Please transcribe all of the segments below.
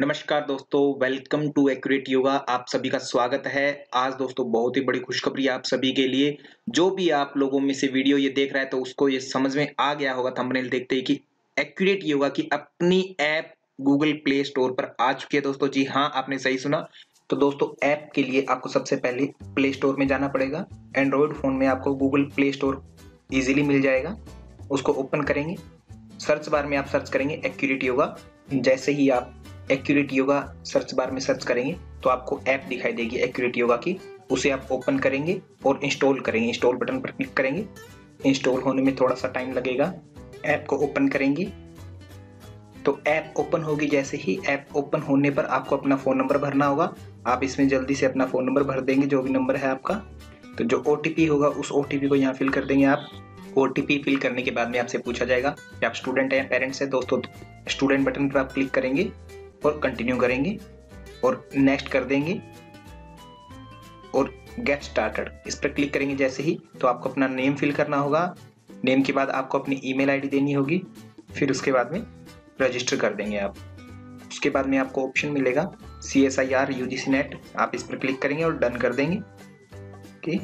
नमस्कार दोस्तों, welcome to accurate yoga. आप सभी का स्वागत है। आज दोस्तों बहुत ही बड़ी खुशखबरी है आप सभी के लिए। जो भी आप लोगों में से वीडियो ये देख रहा है तो उसको ये समझ में आ गया होगा थंबनेल देखते ही कि एक्यूरेट योगा की अपनी ऐप गूगल प्ले स्टोर पर आ चुकी है दोस्तों। जी हाँ, आपने सही सुना। तो दोस्तों ऐप के लिए आपको सबसे पहले प्ले स्टोर में जाना पड़ेगा। एंड्रॉयड फ़ोन में आपको गूगल प्ले स्टोर ईज़िली मिल जाएगा। उसको ओपन करेंगे, सर्च बार में आप सर्च करेंगे एक्यूरेट योगा। जैसे ही आप एक्यूरेट योगा सर्च बार में सर्च करेंगे तो आपको ऐप दिखाई देगी एक्यूरेट योगा की। उसे आप ओपन करेंगे और इंस्टॉल करेंगे। इंस्टॉल बटन पर क्लिक करेंगे। इंस्टॉल होने में थोड़ा सा टाइम लगेगा। ऐप को ओपन करेंगे तो ऐप ओपन होगी। जैसे ही ऐप ओपन होने पर आपको अपना फ़ोन नंबर भरना होगा। आप इसमें जल्दी से अपना फ़ोन नंबर भर देंगे, जो भी नंबर है आपका। तो जो ओटीपी होगा उस ओटीपी को यहाँ फिल कर देंगे आप। ओटीपी फिल करने के बाद में आपसे पूछा जाएगा कि आप स्टूडेंट हैं या पेरेंट्स हैं। दोस्तों स्टूडेंट बटन पर आप क्लिक करेंगे और कंटिन्यू करेंगे और नेक्स्ट कर देंगे और गेट स्टार्टेड इस पर क्लिक करेंगे। जैसे ही तो आपको अपना नेम फिल करना होगा। नेम के बाद आपको अपनी ईमेल आईडी देनी होगी। फिर उसके बाद में रजिस्टर कर देंगे आप। उसके बाद में आपको ऑप्शन मिलेगा CSIR UGC नेट। आप इस पर क्लिक करेंगे और डन कर देंगे। ओके,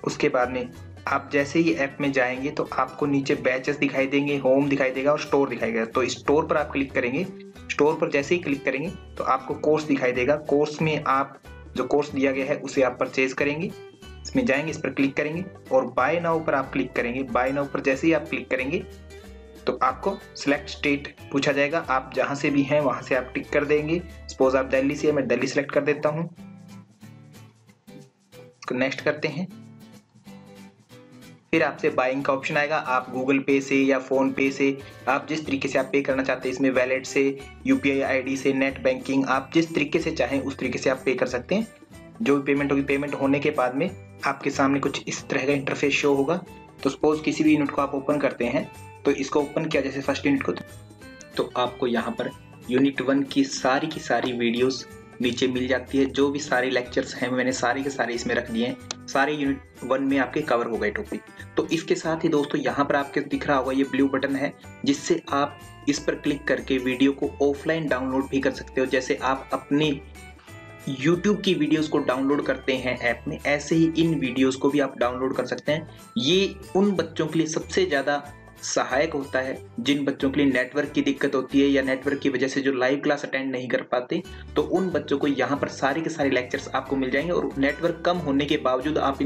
उसके बाद में आप जैसे ही ऐप में जाएंगे तो आपको नीचे बैचेस दिखाई देंगे, होम दिखाई देगा और स्टोर दिखाई देगा। तो स्टोर पर आप क्लिक करेंगे। स्टोर पर जैसे ही क्लिक करेंगे तो आपको कोर्स दिखाई देगा। कोर्स में आप जो कोर्स दिया गया है उसे आप परचेज करेंगे। इसमें जाएंगे, इस पर क्लिक करेंगे और बाय नाउ पर आप क्लिक करेंगे। बाय नाउ पर जैसे ही आप क्लिक करेंगे तो आपको सिलेक्ट स्टेट पूछा जाएगा। आप जहां से भी हैं वहां से आप टिक कर देंगे। सपोज आप दिल्ली से, मैं दिल्ली सिलेक्ट कर देता हूं। इसको नेक्स्ट करते हैं। फिर आपसे बाइंग का ऑप्शन आएगा। आप गूगल पे से या फोन पे से, आप जिस तरीके से आप पे करना चाहते हैं, इसमें वैलेट से, यूपीआई आईडी से, नेट बैंकिंग, आप जिस तरीके से चाहें उस तरीके से आप पे कर सकते हैं। जो भी पेमेंट होगी, पेमेंट होने के बाद में आपके सामने कुछ इस तरह का इंटरफेस शो होगा। तो सपोज किसी भी यूनिट को आप ओपन करते हैं तो इसको ओपन किया जैसे फर्स्ट यूनिट को, तो आपको यहाँ पर यूनिट 1 की सारी वीडियोस नीचे मिल जाती है। जो भी सारे लेक्चर्स हैं मैंने सारे के सारे इसमें रख दिए हैं। सारे यूनिट 1 में आपके कवर हो गए टॉपिक। तो इसके साथ ही दोस्तों यहाँ पर आपके दिख रहा होगा ये ब्लू बटन है, जिससे आप इस पर क्लिक करके वीडियो को ऑफलाइन डाउनलोड भी कर सकते हो। जैसे आप अपनी YouTube की वीडियोस को डाउनलोड करते हैं ऐप में, ऐसे ही इन वीडियोस को भी आप डाउनलोड कर सकते हैं। ये उन बच्चों के लिए सबसे ज़्यादा सहायक होता है जिन बच्चों के लिए नेटवर्क की दिक्कत होती है या नेटवर्क की वजह से जो लाइव क्लास अटेंड नहीं कर पाते। तो उन बच्चों को यहाँ पर सारे के सारे लेक्चर्स आपको मिल जाएंगे और नेटवर्क कम होने के बावजूद आप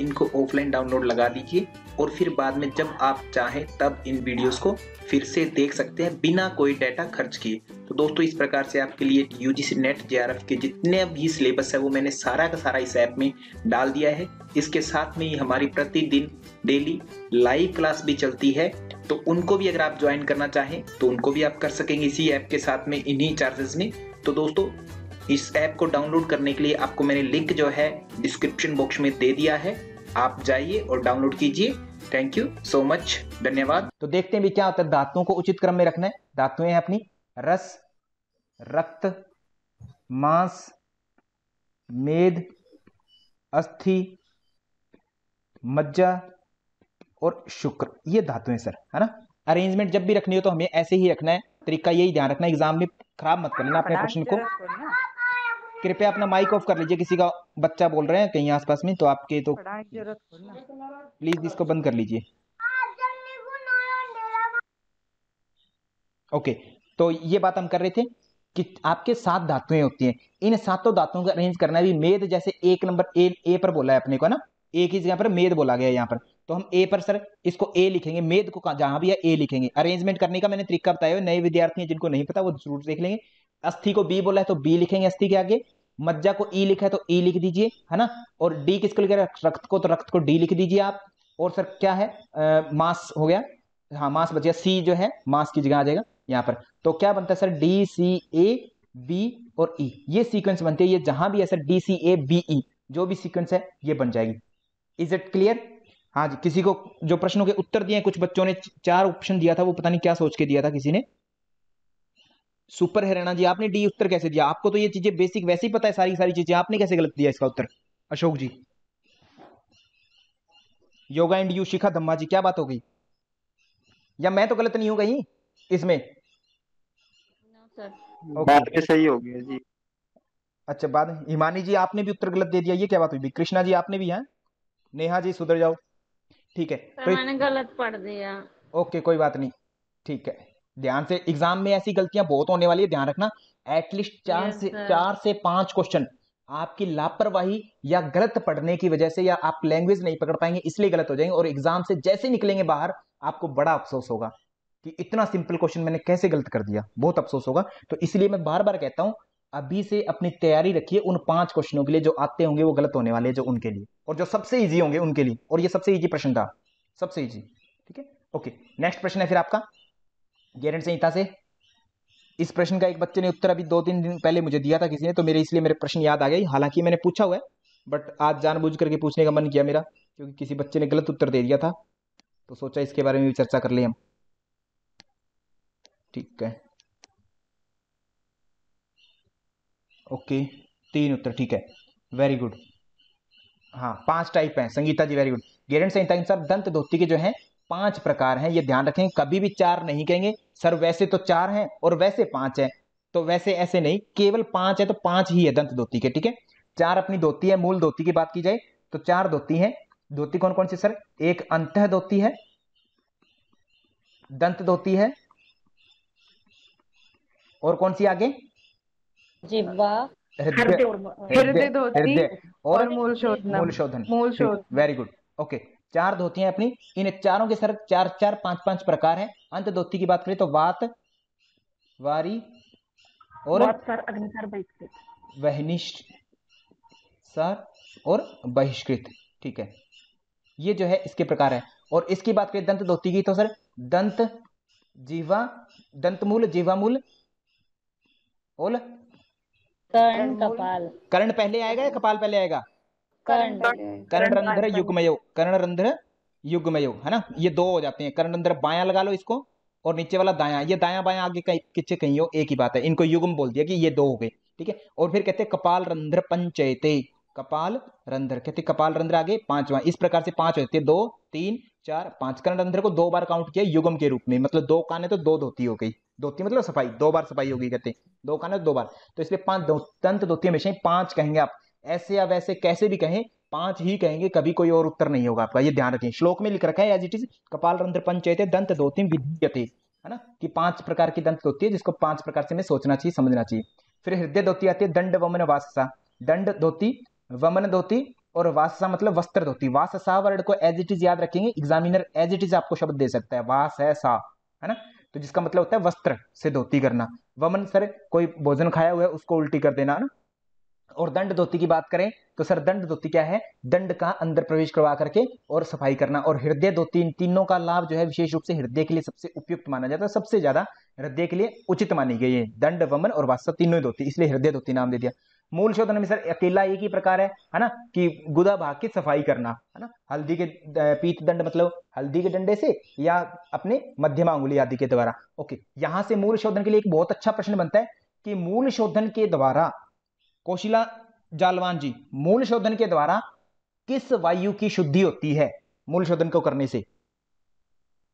इनको ऑफलाइन डाउनलोड लगा दीजिए और फिर बाद में जब आप चाहें तब इन वीडियोस को फिर से देख सकते हैं बिना कोई डाटा खर्च किए। तो दोस्तों इस प्रकार से आपके लिए UGC नेट JRF के जितने भी सिलेबस है वो मैंने सारा का सारा इस ऐप में डाल दिया है। इसके साथ में ही हमारी प्रतिदिन डेली लाइव क्लास भी चलती है। तो उनको भी अगर आप ज्वाइन करना चाहें तो उनको भी आप कर सकेंगे इसी ऐप के साथ में, इन्हीं चार्जेस में। तो दोस्तों इस ऐप को डाउनलोड करने के लिए आपको मैंने लिंक जो है डिस्क्रिप्शन बॉक्स में दे दिया है। आप जाइए और डाउनलोड कीजिए। थैंक यू सो मच, धन्यवाद। तो देखते हैं भी क्या होता है। धातुओं को उचित क्रम में रखना है। धातुएं हैं अपनी रस, रक्त, मांस, मेद, अस्थि, मज्जा और शुक्र, ये धातुएं सर, है ना। अरेंजमेंट जब भी रखनी हो तो हमें ऐसे ही रखना है। तरीका यही ध्यान रखना है, एग्जाम में खराब मत करना अपने प्रश्न को। कृपया अपना माइक ऑफ कर लीजिए। किसी का बच्चा बोल रहे हैं कहीं आसपास में, तो आपके तो प्लीज इसको बंद कर लीजिए। ओके, तो ये बात हम कर रहे थे कि आपके 7 धातुएं होती हैं। इन 7 धातुओं को अरेंज करना भी। मेद जैसे एक नंबर ए पर बोला है अपने को ना, एक ही जगह पर मेद बोला गया है यहाँ पर। तो हम ए पर सर इसको ए लिखेंगे, मेद को जहां भी है ए लिखेंगे। अरेंजमेंट करने का मैंने तरीका बताया है, नए विद्यार्थी हैं जिनको नहीं पता वो जरूर देख लेंगे। अस्थि को बी बोला है तो बी लिखेंगे अस्थि के आगे। मज्जा को ई लिखा है तो ई लिख दीजिए, है ना। और डी किसको लिख रक्त को, तो रक्त को डी लिख दीजिए आप। और सर क्या है, मास हो गया, हाँ मास बच गया। सी जो है मास की जगह आ जाएगा यहाँ पर। तो क्या बनता है सर, DCAB और E, ये सीक्वेंस बनती है। ये जहां भी है सर DCABE जो भी सीक्वेंस है ये बन जाएगी। Is it clear? हाँ जी। किसी को जो प्रश्नों के उत्तर दिए, कुछ बच्चों ने 4 ऑप्शन दिया था, वो पता नहीं क्या सोच के दिया था किसी ने। सुपर हरियाणा जी, आपने डी उत्तर कैसे दिया? आपको तो ये चीजें बेसिक वैसे ही पता है, सारी सारी चीजें, आपने कैसे गलत दिया इसका उत्तर? अशोक जी। योगा एंड यू शिखा धम्मा जी, क्या बात हो गई? या मैं तो गलत नहीं हूं कहीं इसमें? सर ओके बात भी सही हो गई जी। अच्छा, बाद हिमानी जी आपने भी उत्तर गलत दे दिया, ये क्या बात हुई? कृष्णा जी आपने भी है, नेहा जी सुधर जाओ। ठीक है सर मैंने गलत पढ़ दिया। ओके कोई बात नहीं, ठीक है। ध्यान से, एग्जाम में ऐसी गलतियां बहुत होने वाली है, ध्यान रखना। At least yes sir. 4 से 5 क्वेश्चन आपकी लापरवाही या गलत पढ़ने की वजह से, या आप लैंग्वेज नहीं पकड़ पाएंगे इसलिए गलत हो जाएंगे, और एग्जाम से जैसे निकलेंगे बाहर आपको बड़ा अफसोस होगा कि इतना सिंपल क्वेश्चन मैंने कैसे गलत कर दिया, बहुत अफसोस होगा। तो इसलिए मैं बार बार कहता हूं, अभी से अपनी तैयारी रखिए उन 5 क्वेश्चनों के लिए जो आते होंगे वो गलत होने वाले हैं, जो उनके लिए, और जो सबसे इजी होंगे उनके लिए, और ये सबसे इजी प्रश्न था, सबसे इजी। ठीक है ओके, नेक्स्ट प्रश्न है फिर आपका गेरेंट संहिता से। इस प्रश्न का एक बच्चे ने उत्तर अभी 2-3 दिन पहले मुझे दिया था किसी ने, तो मेरे इसलिए मेरे प्रश्न याद आ गए, हालांकि मैंने पूछा हुआ है बट आज जानबूझ करके पूछने का मन किया मेरा, क्योंकि किसी बच्चे ने गलत उत्तर दे दिया था, तो सोचा इसके बारे में भी चर्चा कर ले हम। ठीक है ओके, 3 उत्तर, ठीक है, वेरी गुड। हाँ 5 टाइप हैं संगीता जी, वेरी गुड। गेरेंट संहिता के अनुसार दंत धोती के जो है 5 प्रकार हैं, ये ध्यान रखें, कभी भी 4 नहीं कहेंगे सर, वैसे तो 4 हैं और वैसे 5 हैं, तो वैसे ऐसे नहीं, केवल 5 है तो 5 ही है दंत धोती के। ठीक है, 4 अपनी धोती है। मूल धोती की बात की जाए तो 4 धोती है। धोती कौन कौन सी सर? एक अंतः धोती है, दंत धोती है, और कौन सी आगे? जिह्वा, हृदय, हृदय धोती हृदय और मूल शोधन। मूल शोधन, मूल शोधन, वेरी गुड ओके। 4 धोतियां अपनी, इन चारों के सर 4-4, 5-5 प्रकार हैं। अंत धोती की बात करें तो वात, वारी और वहनिष्ठ सर और बहिष्कृत। ठीक है, ये जो है इसके प्रकार है। और इसकी बात करें दंत धोती की तो सर दंत, जीवा, दंतमूल, जीवामूल और कर्ण, कपाल। कर्ण पहले आएगा या कपाल पहले आएगा? कर्ण। कर्णरंध्र युग्मयो, कर्णरंध्र युग्मयो, है ना, ये 2 हो जाते हैं। कर्णरंध्र बायां लगा लो इसको, और नीचे वाला दायां, ये दायां बायां आगे कहीं पीछे कहीं हो, एक ही बात है, इनको युग्म बोल दिया कि ये 2 हो गए। ठीक है, और फिर कहते हैं कपाल रंध्र पंचयते, कपाल रंध्र, कहते कपाल रंध्र आगे 5वां, इस प्रकार से 5 होते हैं, 2, 3, 4, 5। कर्णरंध्र को 2 बार काउंट किया युग्म के रूप में, मतलब 2 कान है तो 2 धोती हो गई, धोती मतलब सफाई, 2 बार सफाई होगी, कहते हैं 2 कान है तो 2 बार, तो इसलिए 5 दंत धोती हमेशा 5 कहेंगे आप, ऐसे या वैसे कैसे भी कहें 5 ही कहेंगे, कभी कोई और उत्तर नहीं होगा आपका, ये ध्यान रखें। श्लोक में लिख रखा है एज इट इज, कपाल रंध्र पंचयते दंत धोती विद्यते, है ना, कि 5 प्रकार की दंत धोती है, जिसको 5 प्रकार से हमें सोचना चाहिए, समझना चाहिए। फिर हृदय धोती आती है, दंड वमन वाससा, दंड धोती, वमन धोती और वाससा मतलब वस्त्र धोती। वाससा वर्ड को एज इट इज याद रखेंगे, एग्जामिनर एज इट इज आपको शब्द दे सकता है, वास है सा, है ना, तो जिसका मतलब होता है वस्त्र से धोती करना। वमन सर कोई भोजन खाया हुआ है उसको उल्टी कर देना, है ना। और दंड धोती की बात करें तो सर दंड धोती क्या है? दंड का अंदर प्रवेश करवा करके और सफाई करना। और हृदय धोती, इन तीनों का लाभ जो है विशेष रूप से हृदय के लिए सबसे उपयुक्त माना जाता है, सबसे ज्यादा हृदय के लिए उचित मानी गई है, दंड, वमन और वात्सा तीनों ही धोती, इसलिए हृदय धोती नाम दे दिया। मूल शोधन में सर अकेला एक ही प्रकार है ना, कि गुदा भाग की सफाई करना, है ना, हल्दी के पीत दंड मतलब हल्दी के डंडे से या अपने मध्यमा अंगुली आदि के द्वारा। ओके, यहां से मूल शोधन के लिए एक बहुत अच्छा प्रश्न बनता है कि मूल शोधन के द्वारा, कौशिला जालवान जी, मूल शोधन के द्वारा किस वायु की शुद्धि होती है? मूल शोधन को करने से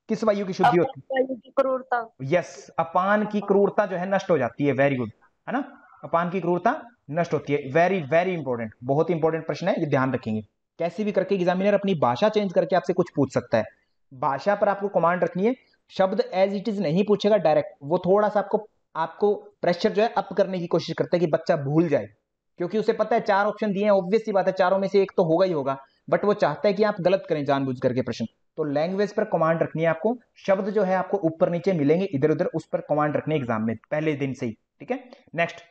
किस वायु की शुद्धि होती है? वायु की क्रूरता। यस, अपान की क्रूरता जो है नष्ट हो जाती है, वेरी गुड, है ना, अपान की क्रूरता नष्ट होती है। वेरी वेरी इंपॉर्टेंट, बहुत इंपॉर्टेंट प्रश्न है, ये ध्यान रखेंगे। कैसे भी करके एग्जामिनर अपनी भाषा चेंज करके आपसे कुछ पूछ सकता है, भाषा पर आपको कमांड रखनी है, शब्द एज इट इज नहीं पूछेगा डायरेक्ट, वो थोड़ा सा आपको प्रेशर जो है अप करने की कोशिश करता है कि बच्चा भूल जाए, क्योंकि उसे पता है 4 ऑप्शन दिए हैं, ऑब्वियस सी बात है चारों में से एक तो होगा ही होगा, बट वो चाहता है कि आप गलत करें जानबूझ करके प्रश्न। तो लैंग्वेज पर कमांड रखनी है आपको, शब्द जो है आपको ऊपर नीचे मिलेंगे इधर उधर, उस पर कमांड रखनी है एग्जाम में पहले दिन से ही। ठीक है, नेक्स्ट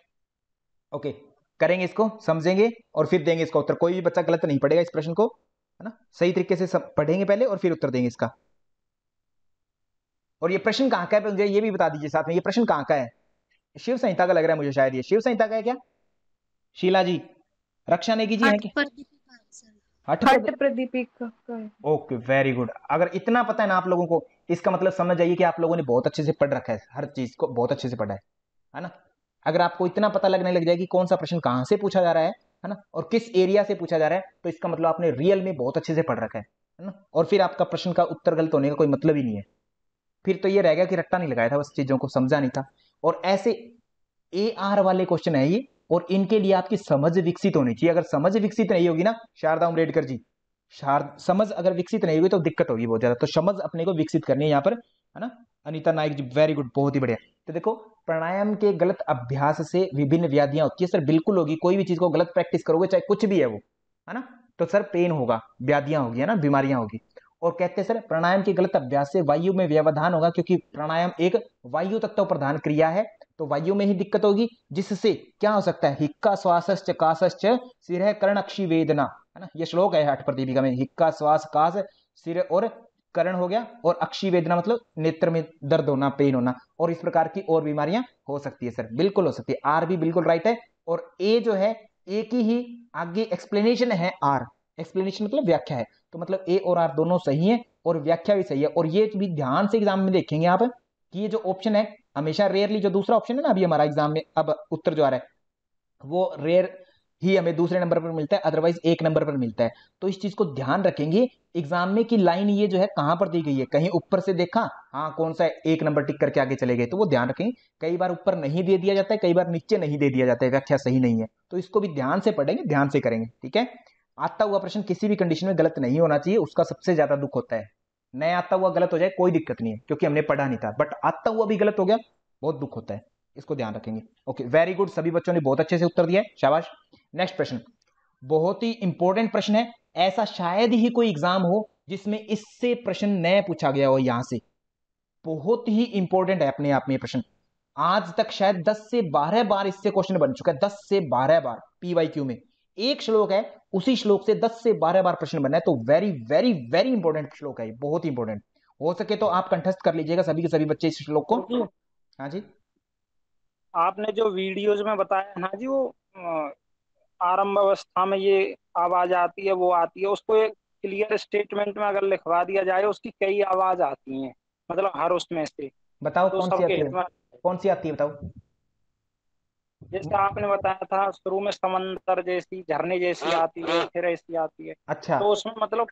ओके, करेंगे इसको, समझेंगे और फिर देंगे इसका उत्तर। कोई भी बच्चा गलत नहीं पढ़ेगा इस प्रश्न को, है ना, सही तरीके से पढ़ेंगे पहले और फिर उत्तर देंगे इसका। और ये प्रश्न कहां का है मुझे ये भी बता दीजिए साथ में, ये प्रश्न कहां का है? शिव संहिता का लग रहा है मुझे, शायद ये शिव संहिता का है क्या? शीला जी, रक्षा नेगी जी है क्या? हठ प्रदीपिका। Okay very good. अगर इतना पता है ना आप लोगों को, इसका मतलब समझ जाइए कि आप लोगों ने बहुत अच्छे से पढ़ रखा है, हर चीज को बहुत अच्छे से पढ़ा है ना। अगर आपको इतना पता लगने लग जाए कि कौन सा प्रश्न कहां से पूछा जा रहा है ना, और किस एरिया से पूछा जा रहा है, तो इसका मतलब आपने रियल में बहुत अच्छे से पढ़ रखा है ना। और फिर आपका प्रश्न का उत्तर गलत होने का कोई मतलब ही नहीं है। फिर तो ये रह गया कि रट्टा नहीं लगाया था, बस चीजों को समझा नहीं था। और ऐसे AR वाले क्वेश्चन है ये, और इनके लिए आपकी समझ विकसित होनी चाहिए। अगर समझ विकसित नहीं होगी ना शारदा उमरेडकर जी, समझ अगर विकसित नहीं होगी तो दिक्कत होगी बहुत ज्यादा। तो समझ अपने को विकसित करनी है यहाँ पर, है ना। अनीता नाइक जी वेरी गुड, बहुत ही बढ़िया। तो देखो, प्राणायाम के गलत अभ्यास से विभिन्न व्याधियां होती है सर, बिल्कुल होगी। कोई भी चीज को गलत प्रैक्टिस करोगे, चाहे कुछ भी है वो, है ना, तो सर पेन होगा, व्याधियां होगी, है ना, बीमारियां होगी। और कहते हैं सर प्राणायाम के गलत अभ्यास से वायु में व्यवधान होगा, क्योंकि प्राणायाम एक वायु तत्व प्रधान क्रिया है, तो वायु में ही दिक्कत होगी, जिससे क्या हो सकता है, हिक्का श्वासश्च काशश्च सिर कर्ण अक्षी वेदना, है ना, ये श्लोक है हठ प्रदीपिका में। हिक्का श्वास काश सिर और कर्ण हो गया, और अक्षी वेदना मतलब नेत्र में दर्द होना, पेन होना, और इस प्रकार की और बीमारियां हो सकती है सर, बिल्कुल हो सकती है। आर भी बिल्कुल राइट है। और ए जो है, ए की ही आगे एक्सप्लेनेशन है आर, एक्सप्लेनेशन मतलब व्याख्या है, तो मतलब ए और आर दोनों सही है और व्याख्या भी सही है। और ये भी ध्यान से एग्जाम में देखेंगे आप कि ये जो ऑप्शन है, हमेशा रेयरली जो दूसरा ऑप्शन है ना अभी हमारा एग्जाम में अब उत्तर जो आ रहा है, वो रेयर ही हमें दूसरे नंबर पर मिलता है, अदरवाइज एक नंबर पर मिलता है। तो इस चीज को ध्यान रखेंगे एग्जाम में कि लाइन ये जो है कहां पर दी गई है, कहीं ऊपर से देखा, हाँ कौन सा एक नंबर टिक करके आगे चले गए, तो वो ध्यान रखेंगे। कई बार ऊपर नहीं दे दिया जाता है, कई बार नीचे नहीं दे दिया जाता है, व्याख्या सही नहीं है, तो इसको भी ध्यान से पढ़ेंगे, ध्यान से करेंगे, ठीक है। आता हुआ प्रश्न किसी भी कंडीशन में गलत नहीं होना चाहिए, उसका सबसे ज्यादा दुख होता है। नया आता हुआ गलत हो जाए कोई दिक्कत नहीं है, क्योंकि हमने पढ़ा नहीं था, बट आता हुआ भी गलत हो गया बहुत दुख होता है, इसको ध्यान रखेंगे। ओके वेरी गुड, सभी बच्चों ने बहुत अच्छे से उत्तर दिया है, शाबाश। नेक्स्ट प्रश्न बहुत ही इंपॉर्टेंट प्रश्न है, ऐसा शायद ही कोई एग्जाम हो जिसमें इससे प्रश्न न पूछा गया हो, यहां से बहुत ही इंपॉर्टेंट है अपने आप में प्रश्न। आज तक शायद 10 से 12 बार इससे क्वेश्चन बन चुका है, 10 से 12 बार PYQ में। एक श्लोक है, उसी श्लोक से 10 से 12 बार प्रश्न बना है, तो वेरी वेरी वेरी इंपॉर्टेंट श्लोक है, बहुत ही इंपॉर्टेंट। हो सके तो आप कंठस्थ कर लीजिएगा सभी के सभी बच्चे इस श्लोक को। हाँ जी, आपने जो वीडियोज में बताया ना जी, वो आरंभ अवस्था में ये आवाज आती है, वो आती है, उसको एक क्लियर स्टेटमेंट में अगर लिखवा दिया जाए, उसकी कई आवाज आती हैं, मतलब हर उसमें से, बताओ तो कौन सी सबके आती हित है, में। कौन सी आती है बताओ। जैसे आपने बताया था शुरू में समंदर जैसी, झरने जैसी आती है, फिर ऐसी आती है, अच्छा तो उसमें मतलब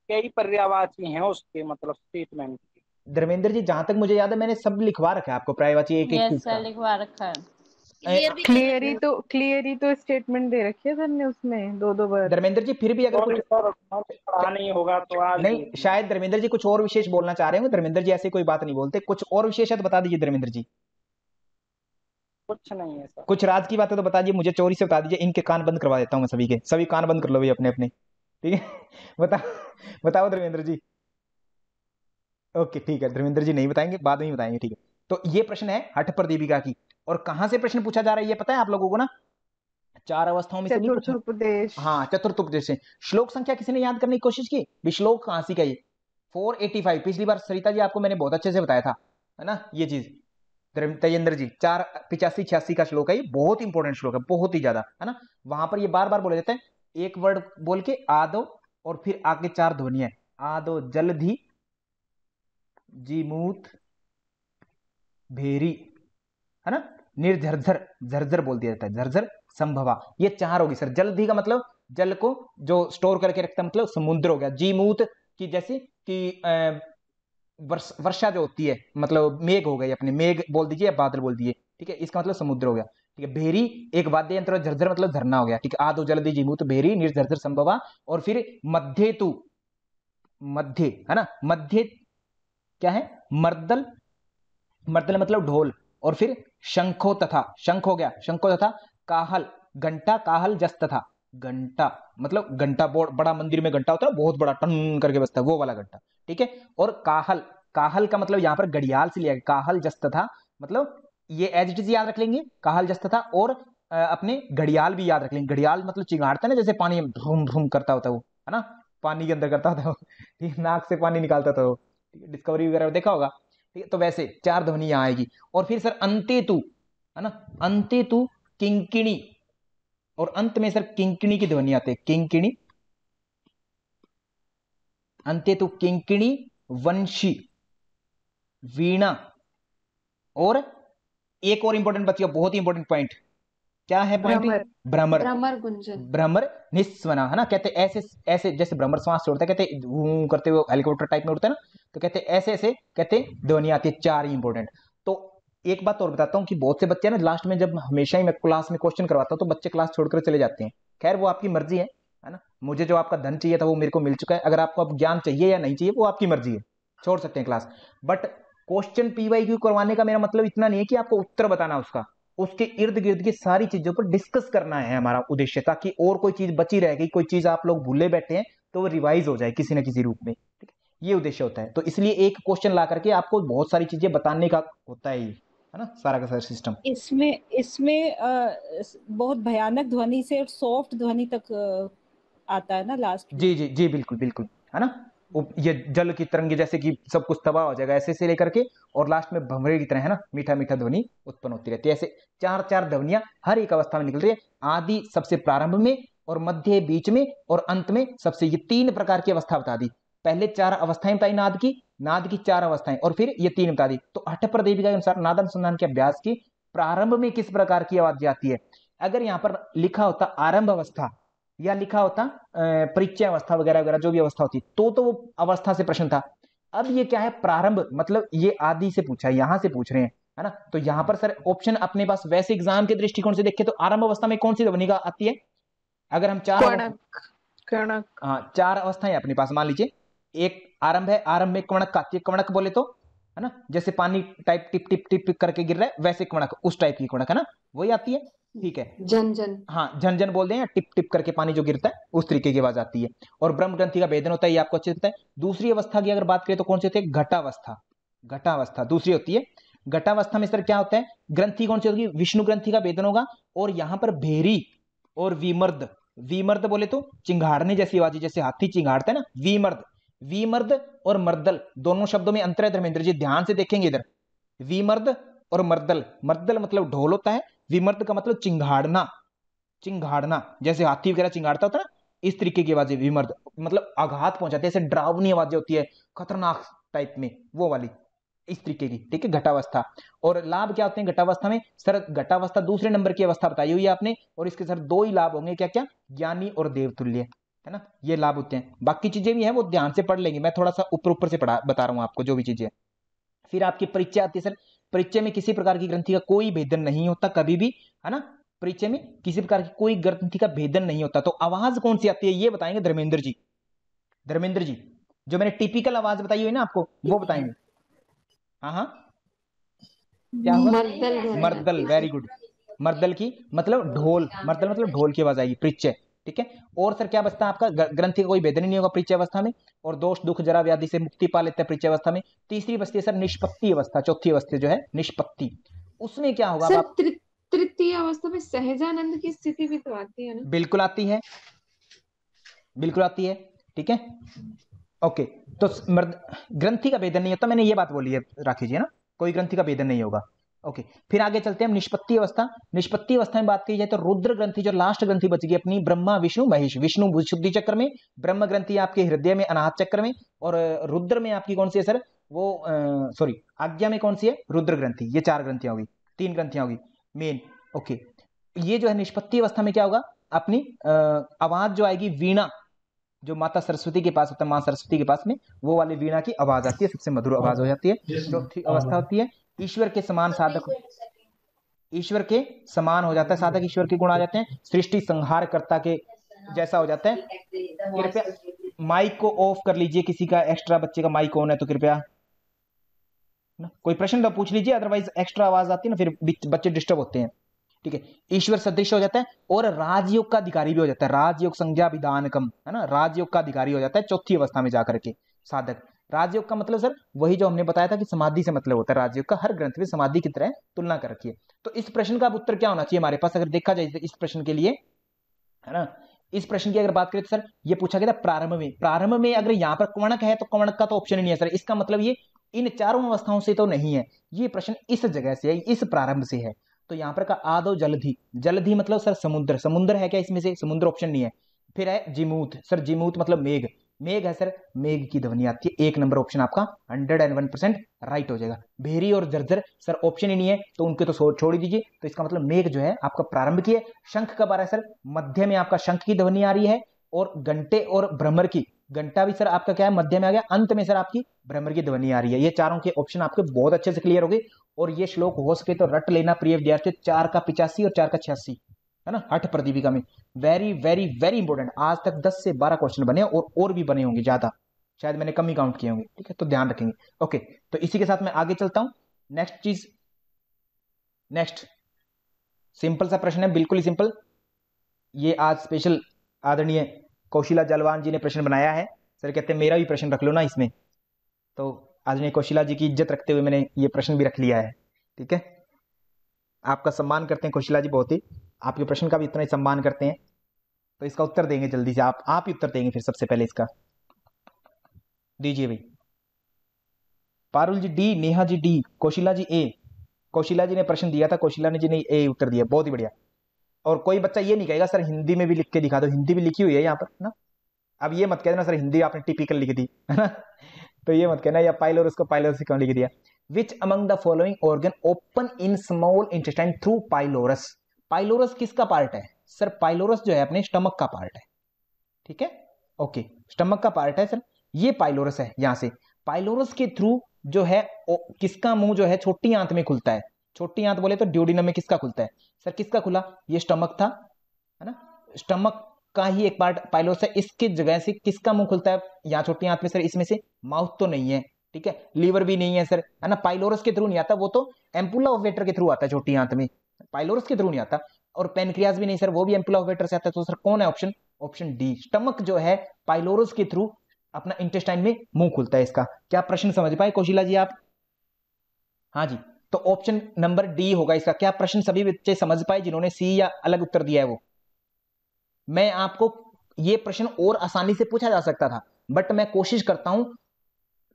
कई पर्यायवाची हैं उसके, मतलब स्टेटमेंट की। धर्मेंद्र जी, जहां तक मुझे याद है मैंने सब लिखवा रखा है आपको पर्यायवाची एक एक यस चीज सर, का। लिखवा रखा है। क्लियर ही तो स्टेटमेंट दे रखी है सर ने उसमें, दो दो बार। धर्मेंद्र जी फिर भी अगर सॉरी कुछ सर, पढ़ा नहीं होगा तो आज नहीं, शायद धर्मेंद्र जी कुछ और विशेष बोलना चाह रहे होंगे। धर्मेंद्र जी ऐसे कोई बात नहीं बोलते, कुछ और विशेष है तो बता दीजिए धर्मेंद्र जी। कुछ नहीं है सर। कुछ राज की बात है तो बता दीजिए, मुझे चोरी से बता दीजिए, इनके कान बंद करवा देता हूँ मैं सभी के, सभी कान बंद कर लो भाई अपने अपने, ठीक है। बता बताओ धर्मेंद्र जी। ओके ठीक है, धर्मेंद्र जी नहीं बताएंगे, बाद में ही बताएंगे, ठीक है। तो ये प्रश्न है हठ पर दीपिका की, और कहां से प्रश्न पूछा जा रहा है ये पता है आप लोगों को ना, चार अवस्थाओं में से नहीं चतुर्थ पूछा। उपदेश। हाँ चतुर्थ उपदेश से। श्लोक संख्या किसी ने याद करने की कोशिश की भी, श्लोक कहां सी का ये 485, पिछली बार सरिता जी आपको मैंने बहुत अच्छे से बताया था, है ना ये चीज। तेजेंद्र जी 485-86 का श्लोक है, ये बहुत इंपॉर्टेंट श्लोक है, बहुत ही ज्यादा, है ना। वहां पर ये बार बार बोले जाते हैं, एक वर्ड बोल के आदो, और फिर आगे चार ध्वनियां, आदो जलधि जीमूत भेरी, है ना, निर्झरझर, झरझर बोल दिया जाता है, झरझर संभवा, ये चार होगी सर। जलधि का मतलब जल को जो स्टोर करके रखता है, मतलब समुद्र हो गया। जीमूत की जैसे कि वर्षा जो होती है, मतलब मेघ हो गई, अपने मेघ बोल दीजिए या बादल बोल दीजिए, ठीक है, इसका मतलब समुद्र हो गया, ठीक है। भेरी एक वाद्य यंत्र, झरझर मतलब झरना हो गया, ठीक है। आदो जलधि जीमूत भेरी निर्झरझर संभवा, और फिर मध्य तू, मध्य, है ना, मध्य क्या है, मर्दल, मर्दल मतलब ढोल, और फिर शंखो तथा, शंख हो गया, शंखो तथा काहल, घंटा, काहल जस तथा, घंटा मतलब घंटा, बड़ा मंदिर में घंटा होता है बहुत बड़ा, टन करके बजता है वो वाला घंटा, ठीक है। और काहल, काहल का मतलब यहां पर घड़ियाल से लिया गया, काहल जस तथा, मतलब ये एज इट इज याद रख लेंगे, काहल जस तथा। और अपने घड़ियाल भी याद रख लेंगे, घड़ियाल मतलब चिंगाड़ता है ना, जैसे पानी में भ्रूम भ्रूम करता होता है वो, है ना, पानी के अंदर करता होता है वो, ठीक है, नाक से पानी निकालता था वो, डिस्कवरी वगैरह देखा होगा, ठीक है। तो वैसे चार ध्वनि यहां आएगी। और फिर सर अंते तू, है ना, अंते तू किंकिणी, और अंत में सर किंकिणी की ध्वनि आते हैं, किंकिणी, अंते तू किंकिणी, वंशी, वीणा, और एक और इंपॉर्टेंट बच्चियों, बहुत ही इंपॉर्टेंट पॉइंट, क्या है पॉइंट? भ्रमर। भ्रमर। भ्रमर गुंजन। भ्रमर निस्वना, है ना, कहते ऐसे ऐसे जैसे भ्रमर श्वास छोड़ता है, कहते घूं करते हुए हेलीकॉप्टर टाइप में उड़ता है ना, तो कहते ऐसे ऐसे कहते ध्वनि आती है। 4 इंपॉर्टेंट। तो एक बात और बताता हूँ कि बहुत से बच्चे ना लास्ट में, जब हमेशा ही मैं क्लास में क्वेश्चन करवाता हूँ तो बच्चे क्लास छोड़कर चले जाते हैं। खैर वो आपकी मर्जी है ना। मुझे जो आपका धन चाहिए था वो मेरे को मिल चुका है। अगर आपको अब ज्ञान चाहिए या नहीं चाहिए वो आपकी मर्जी है, छोड़ सकते हैं क्लास। बट क्वेश्चन PYQ करवाने का मेरा मतलब इतना नहीं है कि आपको उत्तर बताना उसका, उसके इर्द गिर्द की सारी चीजों पर डिस्कस करना है हमारा उद्देश्य, ताकि और कोई चीज बची रहेगी, कोई चीज आप लोग भूले बैठे हैं तो वो रिवाइज हो जाए किसी न किसी रूप में। ठीक है, ये उद्देश्य होता है। तो इसलिए एक क्वेश्चन ला करके आपको बहुत सारी चीजें बताने का होता है ना, सारा का सारा सिस्टम। इसमें इसमें बहुत भयानक ध्वनि से सॉफ्ट ध्वनि तक आता है ना लास्ट में। जी जी जी, बिल्कुल बिल्कुल, है ना। ये जल की तरंगे जैसे कि सब कुछ तबाह हो जाएगा, ऐसे से लेकर के और लास्ट में भंवरे की तरह, है ना, मीठा मीठा ध्वनि उत्पन्न होती रहती है। ऐसे 4 ध्वनियां हर एक अवस्था में निकल रही है। आदि सबसे प्रारंभ में, और मध्य बीच में, और अंत में सबसे। ये 3 प्रकार की अवस्था बता दी। पहले 4 अवस्थाएं बताई नाद की 4 अवस्थाएं, और फिर ये 3 बता दी। तो हठपर देविका के अनुसार नादानुसंधान के अभ्यास की प्रारंभ में किस प्रकार की आवाज आती है। अगर यहाँ पर लिखा होता आरंभ अवस्था या लिखा होता परिचय अवस्था वगैरह वगैरह जो भी अवस्था होती, तो वो अवस्था से प्रश्न था। अब ये क्या है, प्रारंभ, मतलब ये आदि से पूछा है, यहां से पूछ रहे हैं, है ना। तो यहां पर सर ऑप्शन अपने पास वैसे एग्जाम के दृष्टिकोण से देखें तो आरंभ अवस्था में कौन सी ध्वनि का आती है? अगर हम 4 कणक। हाँ 4 अवस्थाएं अपने पास, मान लीजिए एक आरंभ है, आरंभ में कणक आती है। कणक बोले तो, है ना, जैसे पानी type tip tip tip tip करके गिर रहा है वैसे कणक, उस टाइप की कणक, है ना, वही आती है। ठीक है, झनझन। हाँ झनझन बोलते हैं, टिप टिप करके पानी जो गिरता है उस तरीके की आवाज आती है। और ब्रह्म ग्रंथि का भेदन होता है, ये आपको अच्छे से पता है। दूसरी अवस्था की अगर बात करें तो कौन सी होती है? घटावस्था। घटावस्था दूसरी होती है। घटावस्था में सर क्या होता है? ग्रंथि कौन सी होगी? विष्णु ग्रंथि का भेदन होगा। और यहां पर भेरी और विमर्द, विमर्द बोले तो चिंगाड़ने जैसी आवाज, जैसे हाथी चिंगाड़ता है ना, विमर्द। विमर्द और मर्दल दोनों शब्दों में अंतर है धर्मेंद्र जी, ध्यान से देखेंगे इधर। विमर्द और मर्दल, मर्दल मतलब ढोल होता है, विमर्द का मतलब चिंगाड़ना। चिंगाड़ना जैसे हाथी वगैरह चिंगाड़ता होता है ना, इस तरीके की आवाजें विमर्द, मतलब आघात पहुंचाते हैं, ऐसे डरावनी आवाजें होती है, खतरनाक टाइप में, वो वाली, इस तरीके की। ठीक है, घटावस्था। और लाभ क्या होते हैं घटावस्था में? सर घटावस्था दूसरे नंबर की अवस्था बताई हुई है आपने, और इसके सर 2 ही लाभ होंगे, क्या क्या? ज्ञानी और देवतुल्य, है ना, ये लाभ होते हैं। बाकी चीजें भी हैं वो ध्यान से पढ़ लेंगे, मैं थोड़ा सा ऊपर ऊपर से बता रहा हूं आपको जो भी चीजें। फिर आपकी परिचय आती है सर। परिचय में किसी प्रकार की ग्रंथि का कोई भेदन नहीं होता कभी भी, है ना। परिचय में किसी प्रकार की कोई ग्रंथि का भेदन नहीं होता। तो आवाज कौन सी आती है ये बताएंगे धर्मेंद्र जी। धर्मेंद्र जी, जो मैंने टिपिकल आवाज बताई हुई ना आपको, वो बताएंगे। हाँ हाँ, क्या होगा? मर्दल ध्वनि मर्दल, आती है। Very good. मर्दल की मतलब ढोल, मर्दल मतलब ढोल की आवाज आएगी, परिचय। ठीक है, और सर क्या बचता है आपका? ग्रंथि का कोई भेदन ही नहीं होगा परिचय अवस्था में, और दोष दुख जरा व्याधि से मुक्ति पा लेते हैं परिचय अवस्था में। तीसरी बचती है सर निष्पत्ति अवस्था, चौथी अवस्था जो है निष्पत्ति, उसमें क्या होगा सर आप? तृतीय अवस्था में सहजानंद की स्थिति भी तो आती है ना? बिल्कुल आती है, बिल्कुल आती है। ठीक है, ओके। तो ग्रंथि का भेदन नहीं होता, मैंने ये बात बोली है, राखी जी, है ना, कोई ग्रंथि का भेदन नहीं होगा। ओके, फिर आगे चलते हैं हम निष्पत्ति अवस्था। निष्पत्ति अवस्था में बात की जाए तो रुद्र ग्रंथि जो लास्ट ग्रंथि बच गई अपनी, ब्रह्मा विष्णु महेश, विष्णु शुद्धि चक्र में, ब्रह्म ग्रंथि आपके हृदय में अनाहत चक्र में, और रुद्र में आपकी कौन सी है सर? वो सॉरी, आज्ञा में कौन सी है? रुद्र ग्रंथि। ये 4 ग्रंथियां होगी, 3 ग्रंथियां होगी मेन। ओके, ये जो है निष्पत्ति अवस्था में क्या होगा? अपनी आवाज जो आएगी वीणा, जो माता सरस्वती के पास होता है, माँ सरस्वती के पास में, वो वाली वीणा की आवाज आती है, सबसे मधुर आवाज हो जाती है। चौथी अवस्था होती है ईश्वर के समान साधक, ईश्वर के समान हो जाता है साधक, ईश्वर के गुण आ जाते हैं, सृष्टि संहार कर्ता के जैसा हो जाता है। कृपया माइक को ऑफ कर लीजिए, किसी का एक्स्ट्रा बच्चे का माइक ऑन है तो कृपया कोई प्रश्न तो पूछ लीजिए, अदरवाइज एक्स्ट्रा आवाज आती है ना, फिर बच्चे डिस्टर्ब होते हैं। ठीक है, ईश्वर सदृश हो जाता है, और राजयोग का अधिकारी भी हो जाता है, राजयोग संज्ञा विधानकम, है ना, राजयोग का अधिकारी हो जाता है चौथी अवस्था में जाकर के साधक। राजयोग का मतलब सर वही जो हमने बताया था कि समाधि से मतलब होता है, राजयोग का हर ग्रंथ में समाधि की तरह तुलना कर रखी है। तो इस प्रश्न का उत्तर क्या होना चाहिए हमारे पास अगर देखा जाए इस प्रश्न के लिए, है ना, इस प्रश्न की अगर बात करें तो सर ये पूछा गया था प्रारंभ में। प्रारंभ में अगर यहाँ पर कवणक है तो कवणक का तो ऑप्शन ही नहीं है सर, इसका मतलब ये इन 4 अवस्थाओं से तो नहीं है, ये प्रश्न इस जगह से है, इस प्रारंभ से है। तो यहाँ पर का आदो जलधि, जलधि मतलब सर समुद्र, समुद्र है क्या इसमें से? समुद्र ऑप्शन नहीं है। फिर है जिमूत, सर जिमूत मतलब मेघ, मेघ है सर, मेघ की ध्वनि आती है। 1 नंबर ऑप्शन आपका 101% राइट हो जाएगा। भेरी और जर्जर सर ऑप्शन ही नहीं है, तो उनके तो छोड़ ही दीजिए। तो इसका मतलब मेघ जो है आपका प्रारंभ की है। शंख कब आ रहा है सर? मध्य में आपका शंख की ध्वनि आ रही है, और घंटे और भ्रमर की, घंटा भी सर आपका क्या है, मध्य में आ गया। अंत में सर आपकी भ्रमर की ध्वनि आ रही है। ये चारों के ऑप्शन आपके बहुत अच्छे से क्लियर हो गए। और ये श्लोक हो सके तो रट लेना प्रिय विद्यार्थी, 4 का 85 और 4 का 86 है ना, हठ प्रदीपिका में। Very very very important. आज तक 10 से 12 क्वेश्चन बने, और भी बने होंगे ज्यादा, शायद मैंने कम ही काउंट किए होंगे। ठीक है, तो ध्यान रखेंगे। ओके, तो इसी के साथ मैं आगे चलता हूं। नेक्स्ट चीज, नेक्स्ट सिंपल सा प्रश्न है, बिल्कुल ही सिंपल। ये आज स्पेशल आदरणीय कौशिला जलवान जी ने प्रश्न बनाया है। सर कहते हैं मेरा भी प्रश्न रख लो ना इसमें, तो आदरणीय कौशिला जी की इज्जत रखते हुए मैंने ये प्रश्न भी रख लिया है। ठीक है, आपका सम्मान करते हैं कौशिला जी, बहुत ही आपके प्रश्न का भी इतना ही सम्मान करते हैं। तो इसका उत्तर देंगे जल्दी से, आप ही उत्तर देंगे फिर। सबसे पहले इसका दीजिए भाई। Parul ji D, Neha ji D, Kaushila ji A. Kaushila ji ने प्रश्न दिया था, कौशिला जी ने ए उत्तर दिया, बहुत ही बढ़िया। और कोई बच्चा ये नहीं कहेगा सर हिंदी में भी लिख के दिखा दो, हिंदी भी लिखी हुई है यहाँ पर ना। अब ये मत कहना सर हिंदी आपने टिपिकल लिख दी है ना, तो ये मत कहना, या पाइलोरस को पाइलोरस क्यों लिख दिया। Which among the following organ open in small intestine through pylorus. Pylorus किसका पार्ट है सर? पाइलोरस जो है अपने स्टमक का पार्ट है। ठीक है, ओके, स्टमक का पार्ट है सर, ये पाइलोरस है। यहां से पाइलोरस के थ्रू जो है किसका मुंह जो है छोटी आंत में खुलता है। छोटी आंत बोले तो ड्यूडिनम में किसका खुलता है सर? किसका खुला? ये स्टमक था, है ना, स्टमक का ही एक पार्ट पाइलोरस है। इसके जगह से किसका मुंह खुलता है यहाँ छोटी आंत में सर? इसमें से माउथ तो नहीं है, ठीक है, लीवर भी नहीं है सर, है ना। पाइलोरस के थ्रू नहीं आता, वो तो एम्पुला ऑफ वेटर के थ्रू आता है छोटी आंत में, पाइलोरस के थ्रू नहीं आता। और पेनक्रियाज भी नहीं सर, वो भी एम्पुला ऑफ वेटर से आता है। तो सर कौन है ऑप्शन? ऑप्शन डी, स्टमक जो है पाइलोरस के थ्रू अपना इंटेस्टाइन में मुंह खुलता है इसका। क्या प्रश्न समझ पाए कौशिला जी आप? हाँ जी, तो ऑप्शन नंबर डी होगा इसका। क्या प्रश्न सभी बच्चे समझ पाए जिन्होंने सी या अलग उत्तर दिया है? वो मैं आपको ये प्रश्न और आसानी से पूछा जा सकता था, बट मैं कोशिश करता हूं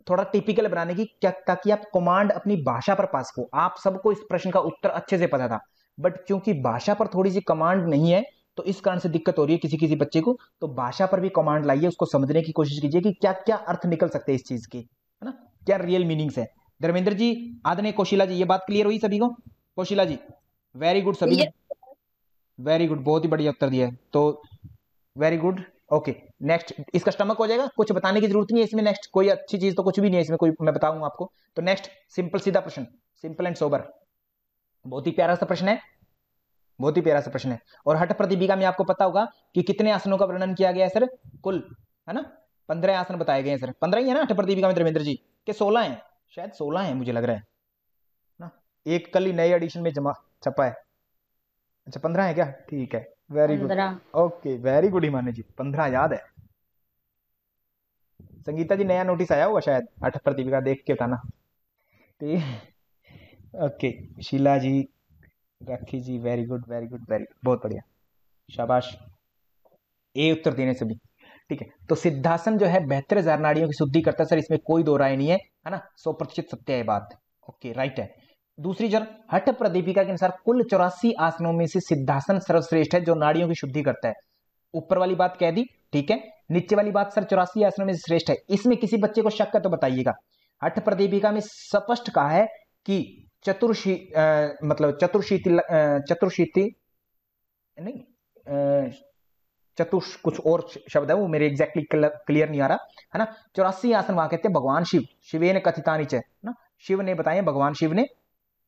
थोड़ा टिपिकल बनाने की, क्या, ताकि आप कमांड अपनी भाषा पर पास हो। आप सबको इस प्रश्न का उत्तर अच्छे से पता था, बट क्योंकि भाषा पर थोड़ी सी कमांड नहीं है, तो इस कारण से दिक्कत हो रही है किसी किसी बच्चे को। तो भाषा पर भी कमांड लाइए, उसको समझने की कोशिश कीजिए कि क्या क्या अर्थ निकल सकते हैं इस चीज के, है ना, क्या रियल मीनिंग्स है। धर्मेंद्र जी, आदरणीय कौशिला जी, ये बात क्लियर हुई सभी को? कौशिला जी वेरी गुड, सभी वेरी गुड, बहुत ही बढ़िया उत्तर दिया है, तो वेरी गुड। ओके, नेक्स्ट इसका स्टमक हो जाएगा, कुछ बताने की जरूरत नहीं है इसमें। नेक्स्ट कोई अच्छी चीज तो कुछ भी नहीं है इसमें, कोई मैं बताऊंगा आपको। तो नेक्स्ट सिंपल सीधा प्रश्न, सिंपल एंड सोबर, बहुत ही प्यारा सा प्रश्न है, बहुत ही प्यारा सा प्रश्न है। और हठ प्रतिदीपिका में आपको पता होगा कि कितने आसनों का वर्णन किया गया है सर? कुल, है ना, 15 आसन बताए गए हैं सर। 15 ही है ना हठ प्रतिदीपिका में धर्मेंद्र जी के? 16 हैं शायद, 16 है मुझे लग रहा है ना, एक कल ही नए एडिशन में जमा छपा है। अच्छा 15 है क्या? ठीक है, very good, okay very good Himani ji, 15 याद है। संगीता जी नया नोटिस आया होगा शायद, हठ प्रतिदीपिका देख के बताना। ठीक, okay, Sheela ji, Rakhi ji, very good very good very good, बहुत बढ़िया, शाबाश, ए उत्तर देने से भी। ठीक है, तो सिद्धासन जो है 72,000 नाड़ियों की शुद्धि करता है सर, इसमें कोई दो राय नहीं है, है ना, 100% सत्य है बात। ओके राइट है। दूसरी जन हठ प्रदीपिका के अनुसार कुल 84 आसनों में से सिद्धासन सर्वश्रेष्ठ है जो नाड़ियों की शुद्धि करता है। ऊपर वाली बात कह दी, ठीक है, नीचे वाली बात सर 84 आसनों में से श्रेष्ठ है। इसमें किसी बच्चे को शक है तो बताइएगा। हठ प्रदीपिका में स्पष्ट कहा है कि कुछ और शब्द है, वो मेरे एग्जैक्टली क्लियर नहीं आ रहा, है ना। 84 आसन वहां कहते हैं भगवान शिव, शिवेन कथितानि च, ना, शिव ने बताए, भगवान शिव ने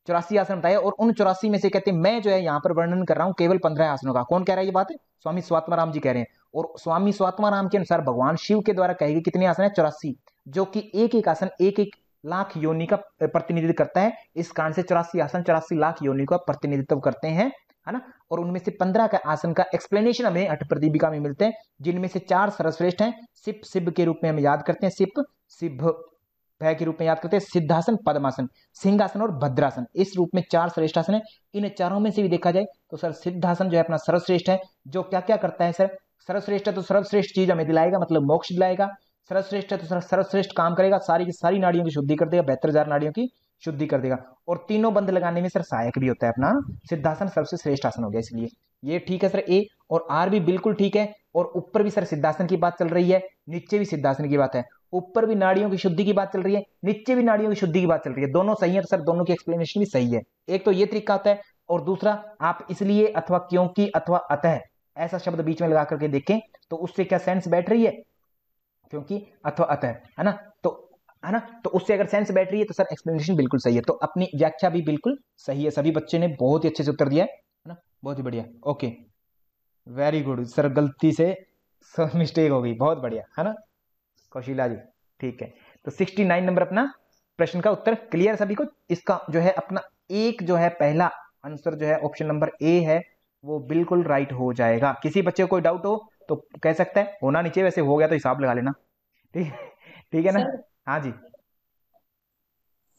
84 आसन बताए। और उन 84 में से कहते हैं मैं जो है यहाँ पर वर्णन कर रहा हूँ केवल 15 आसनों का। कौन कह रहा है ये बात? है स्वामी स्वात्माराम जी कह रहे हैं। और स्वामी स्वात्माराम के अनुसार भगवान शिव के द्वारा कहे गए कितने आसन है? 84, जो कि एक एक आसन 1-1 लाख योनि का प्रतिनिधित्व करता है। इस कारण से 84 आसन 84 लाख योनि का प्रतिनिधित्व करते हैं, है ना। और उनमें से 15 का आसन का एक्सप्लेनेशन हमें हठ प्रदीपिका में मिलते हैं, जिनमें से 4 सर्वश्रेष्ठ हैं। सिप सिब के रूप में हम याद करते हैं, सिप सिभ भय के रूप में याद करते हैं, सिद्धासन, पद्मासन, सिंहासन और भद्रासन, इस रूप में 4 श्रेष्ठ आसन है। इन चारों में से भी देखा जाए तो सर सिद्धासन जो है अपना सर्वश्रेष्ठ है, जो क्या क्या करता है सर? सर्वश्रेष्ठ है तो सर्वश्रेष्ठ चीज हमें दिलाएगा, मतलब मोक्ष दिलाएगा। सर्वश्रेष्ठ है तो सर्वश्रेष्ठ काम करेगा, सारी की सारी नाड़ियों की शुद्धि कर देगा, 72,000 नाड़ियों की शुद्धि कर देगा। और तीनों बंद लगाने में सर सहायक भी होता है अपना। सिद्धासन सबसे श्रेष्ठ आसन हो गया, इसलिए ये ठीक है सर। ए और आर भी बिल्कुल ठीक है। और ऊपर भी सर सिद्धासन की बात चल रही है, नीचे भी सिद्धासन की बात है, ऊपर भी नाड़ियों की शुद्धि की बात चल रही है, नीचे भी नाड़ियों की शुद्धि की बात चल रही है, दोनों सही है तो सर दोनों की एक्सप्लेनेशन भी सही है। एक तो ये तरीका होता है, और दूसरा आप इसलिए अथवा क्योंकि अथवा अतः ऐसा शब्द बीच में लगा करके देखें तो उससे क्या सेंस बैठ रही है, क्योंकि अथवा अतः, है ना, तो उससे अगर सेंस बैठ रही है तो सर एक्सप्लेनेशन बिल्कुल सही है। तो अपनी व्याख्या भी बिल्कुल सही है। सभी बच्चे ने बहुत ही अच्छे से उत्तर दिया है ना, बहुत ही बढ़िया। ओके, वेरी गुड सर, गलती से मिस्टेक हो गई, बहुत बढ़िया, है ना कौशिला जी, ठीक है। तो 69 नंबर अपना प्रश्न का उत्तर क्लियर सभी को। इसका जो है अपना एक जो है पहला आंसर जो है ऑप्शन नंबर ए है, वो बिल्कुल राइट हो जाएगा। किसी बच्चे को कोई डाउट हो तो कह सकता है, होना नीचे, वैसे हो गया तो हिसाब लगा लेना, ठीक ठीक है ना। सर, हाँ जी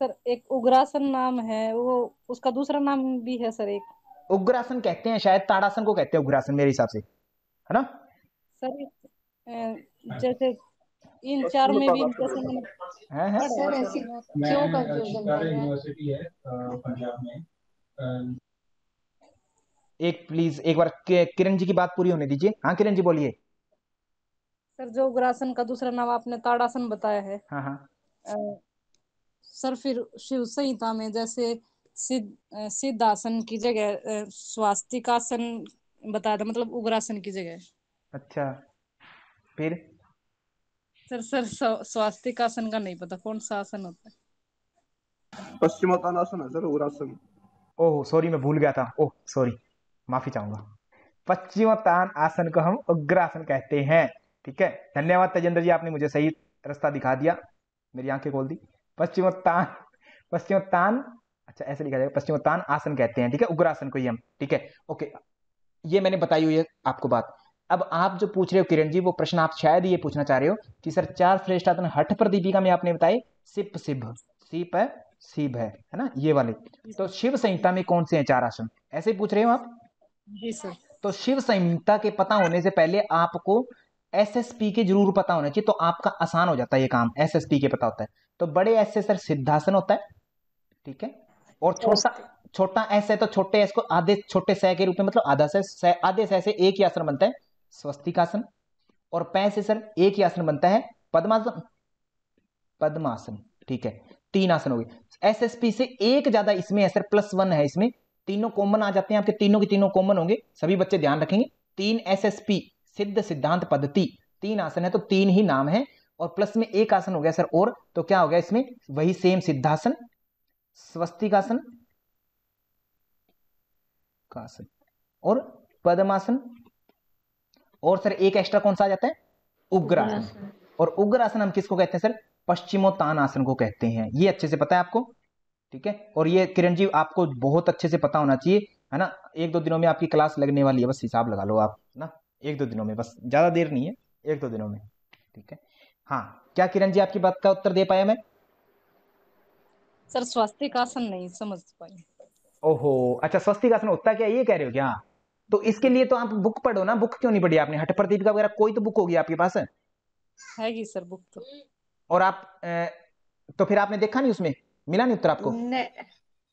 सर एक उग्रासन नाम है, वो उसका दूसरा नाम भी है सर एक। उग्रासन कहते हैं, शायद ताड़ासन को कहते हैं उग्रासन मेरे हिसाब से, है ना। सर जैसे इन चारों में भी जैसे मैंने है सर पढ़ा है ऐसी सर। क्यों कंफ्यूजन कर रहे हैं? यूनिवर्सिटी है पंजाब में। एक प्लीज एक बार किरण जी की बात पूरी होने दीजिए। हाँ किरण जी बोलिए। सर जो उग्रासन का दूसरा नाम आपने ताड़ासन बताया है, हाँ हाँ अ, सर फिर शिव संहिता में जैसे सिद्धासन की जगह स्वास्तिकासन बताया था, मतलब उग्रासन की जगह। अच्छा, फिर सर स्वास्तिकासन का नहीं पता कौन सा आसन होता है। पश्चिमोत्तानासन है सर, उग्रासन। ओह सॉरी, मैं भूल गया था, ओह सॉरी, माफी चाहूंगा। पश्चिमोत्तान आसन को हम उग्रासन कहते हैं, ठीक है। धन्यवाद तेजेंद्र जी, आपने मुझे सही रास्ता दिखा दिया, मेरी आंखें खोल दी। पश्चिमोत्तान, पश्चिमोत्तान, अच्छा ऐसे लिखा जाएगा, पश्चिमोत्तान आसन कहते हैं, ठीक है, उग्रासन को ही हम, ठीक है। ओके, ये मैंने बताई हुई है आपको बात। अब आप जो पूछ रहे हो किरण जी, वो प्रश्न आप शायद ये पूछना चाह रहे हो कि सर चार श्रेष्ठ आसन हठ पर दीपिका में आपने बताए सिप सिभ, सीप है सीप है ना, ये वाले। तो शिव संहिता में कौन से हैं चार आसन, ऐसे ही पूछ रहे हो आप। जी सर। तो शिव संहिता के पता होने से पहले आपको एसएसपी के जरूर पता होना चाहिए, तो आपका आसान हो जाता है ये काम, एसएसपी के पता होता है। तो बड़े एस से सर सिद्धासन होता है, ठीक है, और छोटा एस है तो छोटे एस को आधे छोटे सह के रूप में, मतलब आधा से आधे सह से एक ही आसन बनता है स्वस्तिकासन, और पै से सर एक ही आसन बनता है पद्मासन, पद्मासन, ठीक है। तीन आसन हो गए। एसएसपी से एक ज्यादा इसमें है सर, +1 है इसमें, तीनों कॉमन आ जाते हैं आपके, तीनों के तीनों कॉमन होंगे, सभी बच्चे ध्यान रखेंगे। 3 एसएसपी सिद्ध सिद्धांत पद्धति 3 आसन है, तो 3 ही नाम है, और प्लस में एक आसन हो गया सर, और तो क्या हो गया इसमें, वही सेम सिद्धासन, स्वस्तिकासन कासन और पद्मासन, और सर एक एक्स्ट्रा कौन सा आ जाता है, उग्रासन। और उग्रासन हम किसको कहते हैं सर, पश्चिमोत्तान आसन को कहते हैं, ये अच्छे से पता है आपको, ठीक है। और ये किरण जी आपको बहुत अच्छे से पता होना चाहिए, है ना। 1-2 दिनों में आपकी क्लास लगने वाली है, बस हिसाब लगा लो आप ना, 1-2 दिनों में, बस ज्यादा देर नहीं है, 1-2 दिनों में, ठीक है। हाँ, क्या किरण जी आपकी बात का उत्तर दे पाया मैं। सर स्वास्तिकासन नहीं समझ पाई। ओहो, अच्छा स्वस्तिकासन होता क्या, ये कह रहे हो क्या। तो इसके लिए तो आप बुक पढ़ो ना, बुक क्यों नहीं पढ़ी आपने, हठ प्रदीप का वगैरह कोई तो बुक होगी आपके पास, है कि सर बुक तो। और आप तो फिर आपने देखा नहीं, उसमें मिला नहीं उत्तर आपको।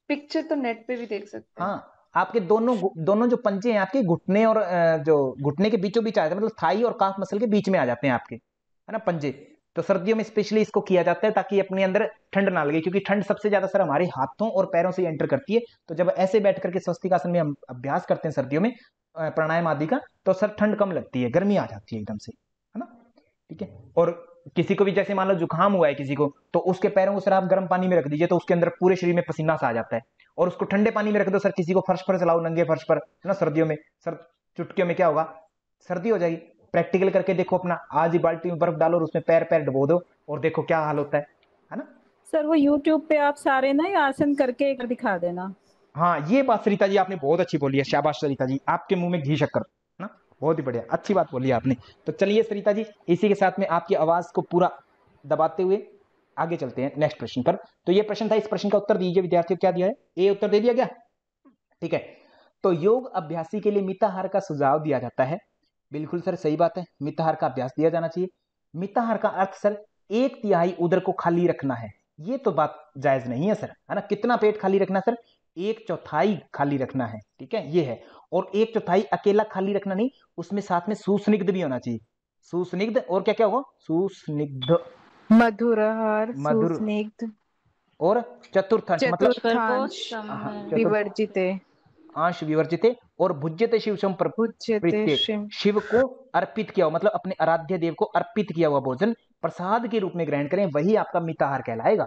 पिक्चर तो नेट पे भी देख सकते हैं। हाँ, आपके दोनों जो पंजे हैं आपके घुटने और जो घुटने के बीचों बीच आ जाते हैं, मतलब थाई और काफ मसल के बीच में आ जाते हैं आपके, है ना पंजे। तो सर्दियों में स्पेशली इसको किया जाता है ताकि अपने अंदर ठंड ना लगे, क्योंकि ठंड सबसे ज्यादा सर हमारे हाथों और पैरों से एंटर करती है। तो जब ऐसे बैठ करके स्वस्तिकासन में हम अभ्यास करते हैं सर्दियों में प्राणायाम आदि का, तो सर ठंड कम लगती है, गर्मी आ जाती है एकदम से, है ना, ठीक है। और किसी को भी जैसे मान लो जुकाम हुआ है किसी को, तो उसके पैरों को सर आप गर्म पानी में रख दीजिए, तो उसके अंदर पूरे शरीर में पसीना सा आ जाता है। और उसको ठंडे पानी में रख दो सर, किसी को फर्श पर चलाओ, नंगे फर्श पर, है ना, सर्दियों में सर चुटकियों में क्या होगा, सर्दी हो जाएगी। प्रैक्टिकल करके देखो अपना, आज ही बाल्टी में बर्फ डालो और उसमें पैर पैर डुबो दो और देखो क्या हाल होता है ना। सर वो YouTube पे आप सारे ना आसन करके एक दिखा देना। हाँ, ये बात सरिता जी आपने बहुत अच्छी बोली है, शाबाश सरिता जी, आपके मुंह में घी शक्कर ना, बहुत ही बढ़िया, अच्छी बात बोली आपने। तो चलिए सरिता जी, इसी के साथ में आपकी आवाज को पूरा दबाते हुए आगे चलते हैं नेक्स्ट प्रश्न पर। तो ये प्रश्न था, इस प्रश्न का उत्तर दीजिए विद्यार्थियों, क्या दिया है, ए उत्तर दे दिया गया, ठीक है। तो योग अभ्यासी के लिए मिताहार का सुझाव दिया जाता है, बिल्कुल सर सही बात है, मिताहार का अभ्यास दिया जाना चाहिए। मिताहार का अर्थ सर 1/3 उदर को खाली रखना है, ये तो बात जायज नहीं है सर, है ना। कितना पेट खाली रखना सर, 1/4 खाली रखना है, ठीक है, ये है। और 1/4 अकेला खाली रखना नहीं, उसमें साथ में सुस्निग्ध भी होना चाहिए, सुस्निग्ध और क्या क्या होगा? सुस्निग्ध, मधुरहार, मधुर, सुस्निग्ध, और चतुर्थांश मतलब चतुर्थांश, हाँ, विवर्जिते, अंश विवर्जिते, और भुज्यते शिव भुज्यते संप्रप्रीते, शिव, शिव को अर्पित किया हुआ, मतलब अपने आराध्य देव को अर्पित किया हुआ भोजन प्रसाद के रूप में ग्रहण करें, वही आपका मिताहार कहलाएगा,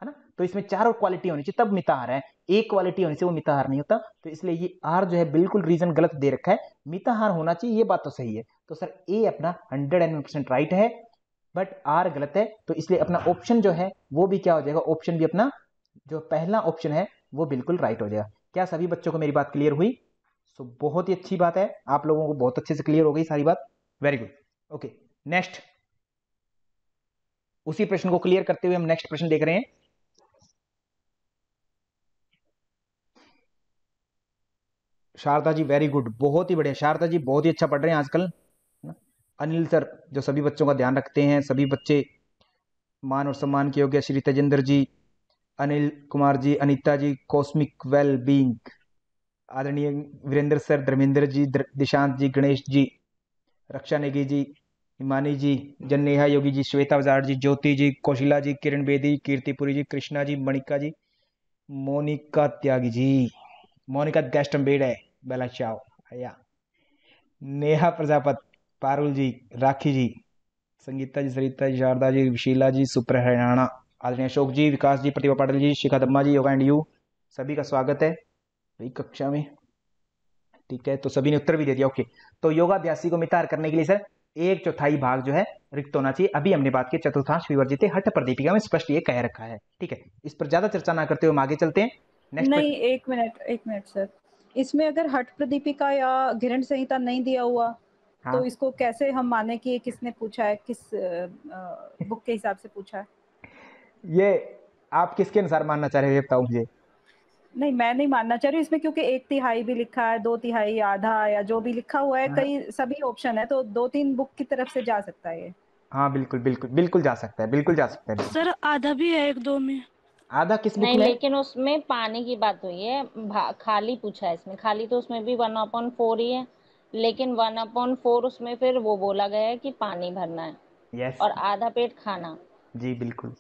है ना। तो इसमें चारों क्वालिटी होनी चाहिए तब मिताहार है, एक क्वालिटी होने से वो मिताहार नहीं होता। तो इसलिए ये आर जो है बिल्कुल रीजन गलत दे रखा है, मिताहार होना चाहिए, ये बात तो सही है। तो सर ए अपना 101% राइट है, बट आर गलत है। तो इसलिए अपना ऑप्शन जो है वो भी क्या हो जाएगा? ऑप्शन भी अपना जो पहला ऑप्शन है वो बिल्कुल राइट हो जाएगा। क्या सभी बच्चों को मेरी बात क्लियर हुई? सो बहुत ही अच्छी बात है, आप लोगों को बहुत अच्छे से क्लियर हो गई सारी बात। Very good. ओके, नेक्स्ट, उसी प्रश्न को क्लियर करते हुए हम नेक्स्ट प्रश्न देख रहे हैं। शारदा जी वेरी गुड, बहुत ही बढ़िया। शारदा जी बहुत ही अच्छा पढ़ रहे हैं आजकल। अनिल सर जो सभी बच्चों का ध्यान रखते हैं, सभी बच्चे मान और सम्मान के योग्य, श्री तेजेंद्र जी, अनिल कुमार जी, अनीता जी, कॉस्मिक वेल बीइंग, आदरणीय वीरेंद्र सर, धर्मेंद्र जी, दिशांत जी, गणेश जी, रक्षा नेगी जी, हिमानी जी, जन्नेहा योगी जी, श्वेता बजाट जी, ज्योति जी, कौशिला जी, किरण बेदी, कीर्तिपुरी जी, कृष्णा जी, मणिका जी, मोनिका त्यागी जी, मोनिका गेस्ट अम्बेड है, बेला चाओ या, नेहा प्रजापत, पारुल जी, राखी जी, संगीता जी, सरिता जी, शारदा जी, विशीला जी, सुपर हरियाणा, आदरणीय अशोक जी, विकास जी, प्रतिभा पाटिल जी, शिखा दम्मा जी, योगा एंड यू, सभी का स्वागत है भाई कक्षा में। ठीक है, तो सभी ने उत्तर भी दे दिया। ओके, तो योगाभ्यासी को मिताहार करने के लिए सर 1/4 भाग जो है रिक्त होना चाहिए। अभी हमने बात की चतुर्थांश विवर्जित हठ प्रदीपिका में स्पष्ट ये कह रखा है। ठीक है, इस पर ज्यादा चर्चा ना करते हुए हम आगे चलते हैं। नहीं, एक मिनट सर, इसमें अगर हठ प्रदीपिका या घिरण संहिता नहीं दिया हुआ हाँ। तो इसको कैसे हम माने कि किसने पूछा है, किस बुक के हिसाब से पूछा है? ये आप किसके अनुसार मानना चाह रहे हैं बताओ मुझे। नहीं, मैं नहीं मानना चाह रही इसमें, क्योंकि 1/3 भी लिखा है, 2/3, आधा, या जो भी लिखा हुआ है, कई सभी ऑप्शन है, तो 2-3 बुक की तरफ से जा सकता है ये। हाँ बिल्कुल बिल्कुल बिल्कुल जा सकता है, बिल्कुल जा सकता है। सर आधा भी है 1-2 में। आधा किस बुक नहीं, में? लेकिन उसमें पानी की बात हुई है, खाली पूछा है इसमें, खाली तो उसमें भी 1/4 ही है, लेकिन 1/4 उसमें फिर वो बोला गया है कि पानी भरना है। यस। और आधा पेट खाना। जी बिल्कुल,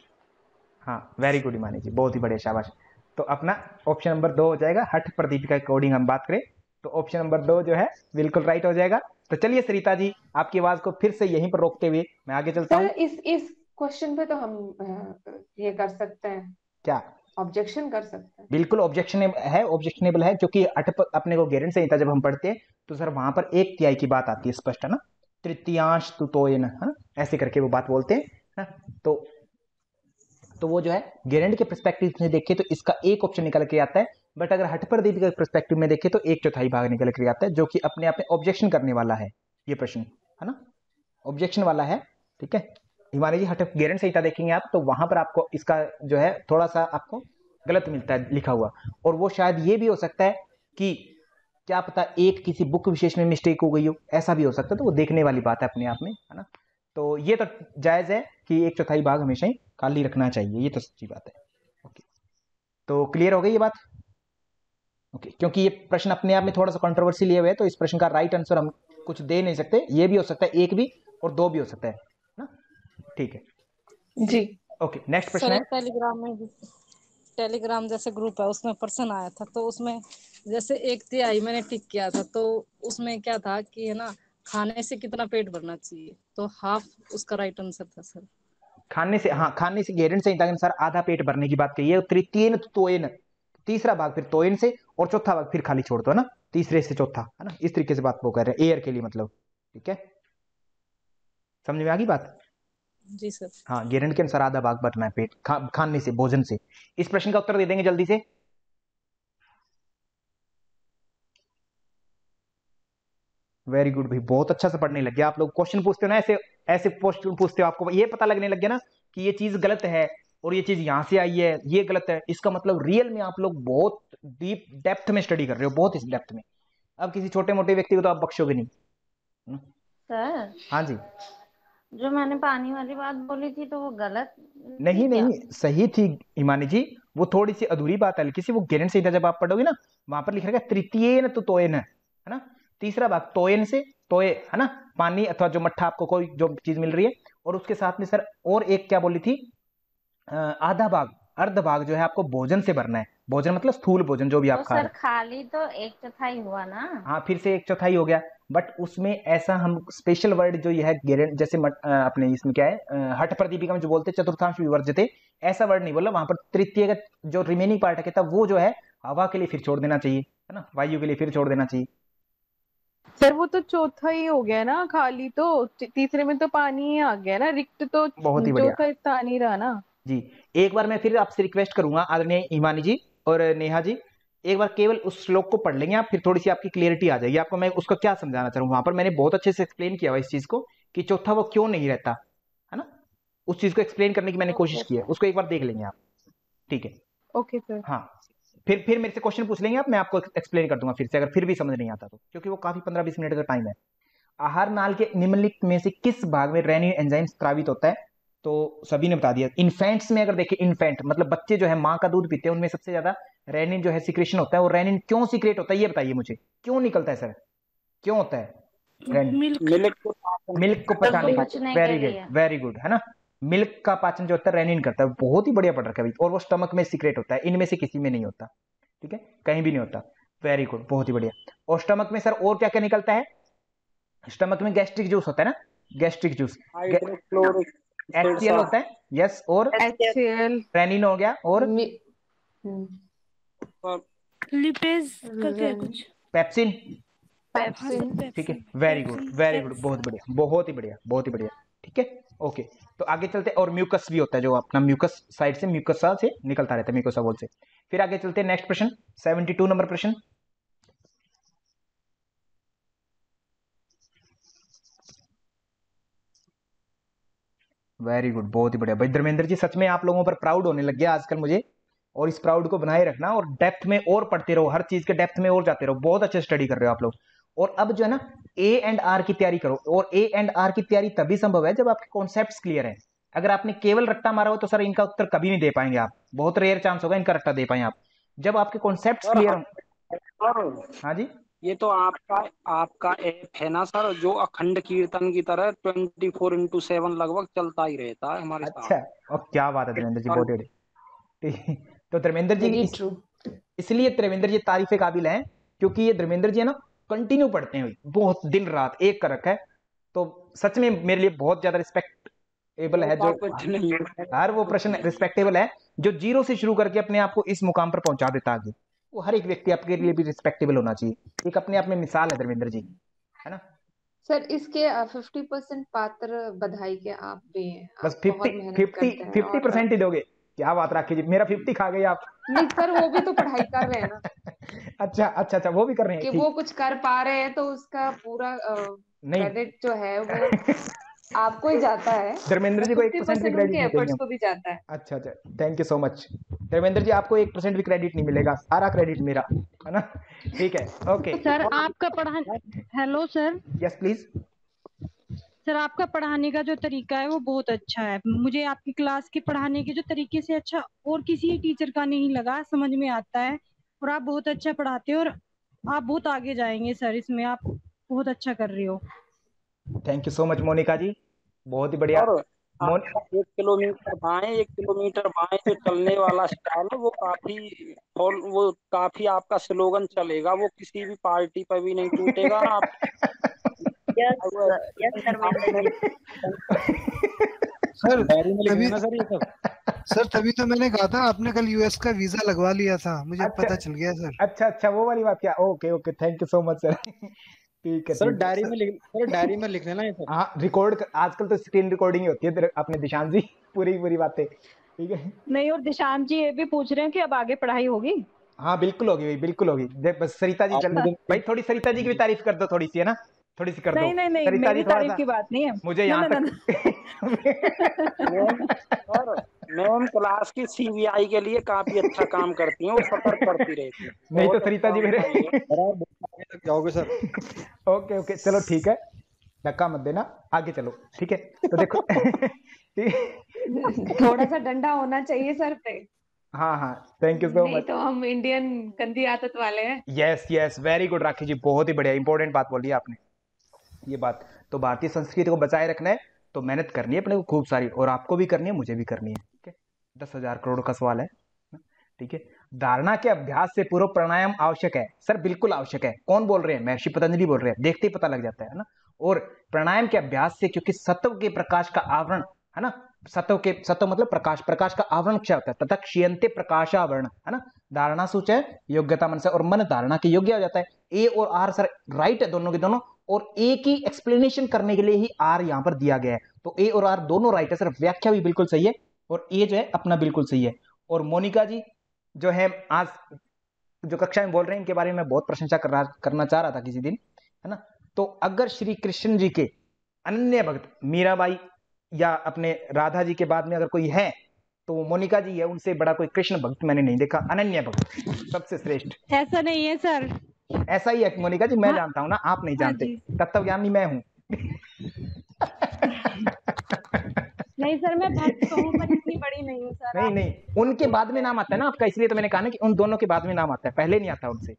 हाँ वेरी गुड हिमानी जी, बहुत ही बढ़िया, शाबाश। तो अपना ऑप्शन नंबर 2 हो जाएगा, हठ प्रदीपिका के अकॉर्डिंग हम बात करें तो ऑप्शन नंबर 2 जो है बिल्कुल राइट हो जाएगा। तो चलिए सरिता जी, आपकी आवाज को फिर से यहीं पर रोकते हुए मैं आगे चलता हूँ। इस क्वेश्चन पे तो हम ये कर सकते हैं, क्या ऑब्जेक्शन कर सकते हैं? बिल्कुल ऑब्जेक्शनेबल है, क्योंकि अपने को गेरेंट संहिता जब हम पढ़ते हैं तो सर वहां पर 1/3 की बात आती है स्पष्ट, है ना, तृतीयांश तुतोयन, है ना, ऐसे करके वो बात बोलते हैं ना। तो वो जो है गेरेंट के पर्सपेक्टिव से देखें तो इसका एक ऑप्शन निकल के आता है, बट अगर हठ प्रदीपिका के पर्सपेक्टिव में देखें तो 1/4 भाग निकल के आता है, जो कि अपने आप में ऑब्जेक्शन करने वाला है ये प्रश्न, है ना, ऑब्जेक्शन वाला है। ठीक है, हिमालय जी हठ गेरेंट संहिता देखेंगे आप तो वहां पर आपको इसका जो है थोड़ा सा आपको गलत मिलता है लिखा हुआ, और वो शायद ये भी हो सकता है कि क्या पता एक किसी बुक विशेष में मिस्टेक हो गई हो, ऐसा भी हो सकता है, तो वो देखने वाली बात है अपने आप में, है ना। तो ये तो जायज है कि 1/4 भाग हमेशा ही खाली रखना चाहिए, ये तो सच्ची बात है। ओके, तो क्लियर हो गई ये बात। ओके, क्योंकि ये प्रश्न अपने आप में थोड़ा सा कंट्रोवर्सी लिए हुए है, तो इस प्रश्न का राइट आंसर हम कुछ दे नहीं सकते, ये भी हो सकता है 1 भी और 2 भी हो सकता है ना। ठीक है जी। ओके, नेक्स्ट प्रश्न है। टेलीग्राम जैसे ग्रुप है उसमें प्रश्न आया था, तो उसमें जैसे 1/3 मैंने टिक किया था, तो उसमें क्या था कि है ना, खाने से कितना पेट भरना चाहिए, तो हाफ उसका राइट आंसर था सर। खाने से, हाँ खाने से गेरेंट संहिता के अनुसार आधा पेट भरने की बात कही है। तृतीयन तोयन, तीसरा भाग फिर तोयन से, और चौथा भाग फिर खाली छोड़ दो, है ना, तीसरे से चौथा, है ना, इस तरीके से बात वो कर रहे हैं एयर के लिए, मतलब। ठीक है, समझ में आ गई बात? जी सर। हाँ, गेरेंट के अनुसार आधा भाग भरना है पेट खाने से, भोजन से। इस प्रश्न का उत्तर दे देंगे जल्दी से। वेरी गुड भाई, बहुत अच्छा से पढ़ने लग गया आप लोग। क्वेश्चन पूछते हो ना ऐसे ऐसे क्वेश्चन पूछते हो, आपको ये पता लगने लग गया ना कि ये चीज गलत है और ये चीज यहां से आई है, ये गलत है, इसका मतलब रियल में आप लोग बहुत डीप डेप्थ में स्टडी कर रहे हो, बहुत इस डेप्थ में। अब किसी छोटे मोटे व्यक्ति को तो आप बख्शोगे नहीं। सर हाँ जी, जो मैंने पानी वाली बात बोली थी तो वो गलत नहीं क्या? नहीं, सही थी हिमानी जी, वो थोड़ी सी अधूरी बात है, किसी वो गेरेंट संहिता जब आप पढ़ोगे ना वहां पर लिख रहेगा तृतीयन तो तोयन, है ना, तीसरा भाग तोयन से, तोय, है ना, पानी अथवा जो मट्ठा आपको कोई जो चीज मिल रही है, और उसके साथ में सर और एक क्या बोली थी, आधा भाग अर्ध भाग जो है आपको भोजन से भरना है। भोजन मतलब स्थूल भोजन जो भी तो आप खा सर रहे हैं। खाली तो 1/4 हुआ ना। हाँ, फिर से 1/4 हो गया, बट उसमें ऐसा हम स्पेशल वर्ड जो ये है जैसे अपने इसमें क्या है, हठ प्रदीपिका में जो बोलते हैं चतुर्थांश विवर्ज्यते, ऐसा वर्ड नहीं बोला वहां पर। तृतीय का जो रिमेनिंग पार्ट है कहता वो जो है हवा के लिए फिर छोड़ देना चाहिए, है ना, वायु के लिए फिर छोड़ देना चाहिए। सर वो तो चौथा ही हो गया ना, खाली तो तीसरे में तो पानी ही आ गया ना, रिक्त तो बहुत ही बढ़िया चौथा स्थान ही रहा ना। जी। एक बार मैं फिर आपसे रिक्वेस्ट करूंगा आदरणीय हिमानी जी और नेहा जी, एक बार केवल उस श्लोक को पढ़ लेंगे आप, फिर थोड़ी सी आपकी क्लियरिटी आ जाएगी। आपको मैं उसका क्या समझाना चाहूंगा, वहां पर मैंने बहुत अच्छे से एक्सप्लेन किया हुआ इस चीज को कि चौथा वो क्यों नहीं रहता, है ना, उस चीज को एक्सप्लेन करने की मैंने कोशिश की है, उसको एक बार देख लेंगे आप, ठीक है। Okay sir. हाँ, फिर मेरे से क्वेश्चन पूछ लेंगे आप, मैं आपको एक्सप्लेन कर दूंगा फिर से, अगर फिर भी समझ नहीं आता तो, क्योंकि वो काफी 15-20 मिनट का टाइम है। आहार नाल के निम्नलिखित में से किस भाग में रेनिन एंजाइम स्रावित होता है, तो सभी ने बता दिया। इन्फेंट्स में अगर देखें, इन्फेंट मतलब बच्चे जो है माँ का दूध पीते हैं, उनमें सबसे ज्यादा रेनिन जो है सिक्रेशन होता है। और रेनिन क्यों सीक्रेट होता है ये बताइए मुझे, क्यों निकलता है सर, क्यों होता है रेनिन? मिल्क को पचाने का, वेरी गुड वेरी गुड, है ना, मिल्क का पाचन जो होता है रेनिन करता है। बहुत ही बढ़िया पढ़ रखा है भाई। और वो स्टमक में सीक्रेट होता है, इनमें से किसी में नहीं होता, ठीक है, कहीं भी नहीं होता। वेरी गुड, बहुत ही बढ़िया। और स्टमक में सर और क्या क्या निकलता है? स्टमक में गैस्ट्रिक जूस होता है ना, गैस्ट्रिक जूस, HCl होता है, यस, और HCl, रेनिन हो गया, और लिपेज करके है कुछ, पेप्सिन, पेप्सिन, ठीक है, वेरी गुड वेरी गुड, बहुत बढ़िया, बहुत ही बढ़िया, बहुत ही बढ़िया, ठीक है, ओके। तो आगे चलते, और म्यूकस भी होता है, जो अपना म्यूकस साइड से, म्यूकसा से निकलता रहता है, म्यूकोसा वॉल से। फिर आगे चलते हैं, नेक्स्ट प्रश्न, 72 नंबर प्रश्न। वेरी गुड, बहुत ही बढ़िया भाई धर्मेंद्र जी, सच में आप लोगों पर प्राउड होने लग गया आजकल मुझे, और इस प्राउड को बनाए रखना, और डेप्थ में और पढ़ते रहो, हर चीज के डेप्थ में और जाते रहो, बहुत अच्छे स्टडी कर रहे हो आप लोग। और अब जो है ना A&R की तैयारी करो, और A&R की तैयारी तभी संभव है जब आपके कॉन्सेप्ट्स क्लियर हैं। अगर आपने केवल रट्टा मारा हो तो सर इनका उत्तर कभी नहीं दे पाएंगे आप, बहुत रेयर चांस होगा इनका रट्टा दे पाए आप। जब आपके कॉन्सेप्ट्स क्लियर हो। हाँ जी, ये तो आपका ऐप है ना सर, जो अखंड कीर्तन की तरह 24x7 लगभग चलता ही रहता है हमारे साथ। अच्छा, और क्या बात है धर्मेंद्र जी, बहुत बढ़िया। तो धर्मेंद्र जी इसलिए धर्मेंद्र जी तारीफे काबिल हैं, क्योंकि ये धर्मेंद्र जी है ना कंटिन्यू पढ़ते हैं, बहुत दिन रात एक कर रखा है। तो सच में मेरे लिए बहुत ज्यादा रिस्पेक्टेबल है, जो हर वो प्रश्न रिस्पेक्टेबल है जो जीरो से शुरू करके अपने आप को इस मुकाम पर पहुंचा देता आगे। वो हर एक व्यक्ति आपके लिए भी रिस्पेक्टेबल होना चाहिए, एक अपने आप में मिसाल है धर्मेंद्र जी, है ना। सर इसके 50% पात्र बधाई के आप भी हैं, बस आप बहुत मेहनत करते हैं 50% ही दोगे, क्या बात राखी जी, मेरा 50 खा गए आप। नहीं सर, वो भी तो पढ़ाई कर रहे हैं ना। अच्छा अच्छा अच्छा, वो भी कर रहे हैं, कि वो कुछ कर पा रहे हैं तो उसका पूरा क्रेडिट जो है वो आपको ही जाता है, धर्मेंद्र जी को 1% भी क्रेडिट नहीं एफर्ट्स को भी जाता है। अच्छा अच्छा, thank you so much Dharmendra ji, आपको 1% भी क्रेडिट नहीं मिलेगा, सारा क्रेडिट मेरा, है ना, ठीक है, ओके। सर आपका पढ़ाने, hello sir, yes please sir आपका पढ़ाने का जो तरीका है वो बहुत अच्छा है, मुझे आपकी क्लास के पढ़ाने के जो तरीके से अच्छा और किसी टीचर का नहीं लगा, समझ में आता है, और आप बहुत अच्छा पढ़ाते हो, और आप बहुत आगे जाएंगे सर, इसमें आप बहुत अच्छा कर रहे हो। Thank you so much Monika ji, बहुत ही बढ़िया। 1 किलोमीटर बाएं 1 किलोमीटर बाएं जो चलने वाला स्टाइल है, वो काफी आपका स्लोगन चलेगा, वो किसी भी पार्टी पर भी नहीं टूटेगा। आप सर तभी तो मैंने कहा था आपने कल US का वीजा लगवा लिया था, मुझे पता चल गया सर। अच्छा अच्छा, वो वाली बात क्या, okay okay, thank you so much sir. ठीक है सर, डायरी में लिख लेना ये सब। हाँ, रिकॉर्ड आजकल तो स्क्रीन रिकॉर्डिंग होती है अपने दिशांत जी, पूरी बातें, ठीक है। नहीं, और दिशांत जी ये भी पूछ रहे हैं कि अब आगे पढ़ाई होगी। हाँ बिल्कुल होगी भाई, बिल्कुल होगी। बस सरिता जी चल भाई, थोड़ी सरिता जी की भी तारीफ कर दो, थोड़ी सी, है ना, थोड़ी सी कर दो। नहीं मेरी तारीफ की बात नहीं है, मुझे यहाँ तक मैम क्लास की CBI के लिए काफी अच्छा काम करती हैं, वो सतर्क करती रहती है। नहीं तो सरिता जी मेरे जाओगे सर। ओके ओके, चलो ठीक है, धक्का मत देना, आगे चलो, ठीक है। तो देखो थोड़ा सा डंडा होना चाहिए सर पे। हाँ हाँ, थैंक यू सो मच। तो हम इंडियन गंदी आदत वाले हैं। यस यस, वेरी गुड राखी जी, बहुत ही बढ़िया, इंपॉर्टेंट बात बोली आपने। ये बात तो भारतीय संस्कृति को बचाए रखना है तो मेहनत करनी है अपने को खूब सारी, और आपको भी करनी है, मुझे भी करनी है। ठीक है, 10,000 करोड़ का सवाल है। ठीक है, धारणा के अभ्यास से पूर्व प्राणायाम आवश्यक है। सर बिल्कुल आवश्यक है। कौन बोल रहे हैं? महर्षि पतंजलि बोल रहे हैं, देखते ही पता लग जाता है ना। और प्राणायाम के अभ्यास से, क्योंकि सत्व के प्रकाश का आवरण है ना, सत्व मतलब प्रकाश, प्रकाश का आवरण क्या होता है? तथा क्षीयन्ते प्रकाशावरण है ना। धारणा सूचय योग्यता मन से, और मन धारणा के योग्य हो जाता है। ए और आर सर राइट है दोनों के दोनों, और ए की एक्सप्लेनेशन करने के लिए ही आर यहां पर दिया गया है। तो ए और आर दोनों राइट है सर, व्याख्या भी बिल्कुल सही है, और ए जो है अपना बिल्कुल सही है। और मोनिका जी जो है आज जो कक्षा में बोल रहे हैं, इनके बारे में मैं बहुत प्रशंसा करना चाह रहा था किसी दिन, है ना। तो अगर श्री कृष्ण जी के अनन्य भक्त मीराबाई या अपने राधा जी के बाद में अगर कोई है तो वो मोनिका जी है। उनसे बड़ा कोई कृष्ण भक्त मैंने नहीं देखा, अनन्य भक्त सबसे श्रेष्ठ। ऐसा नहीं है सर, ऐसा ही है मोनिका जी, मैं जानता हूं ना, आप नहीं जानते, तत्वज्ञानी मैं हूं। नहीं सर, मैं भक्त तो हूं पर इतनी बड़ी नहीं हूं सर। नहीं, उनके बाद में नाम आता है ना आपका, इसलिए तो मैंने कहा ना कि उन दोनों के बाद में नाम आता है, पहले नहीं आता उनसे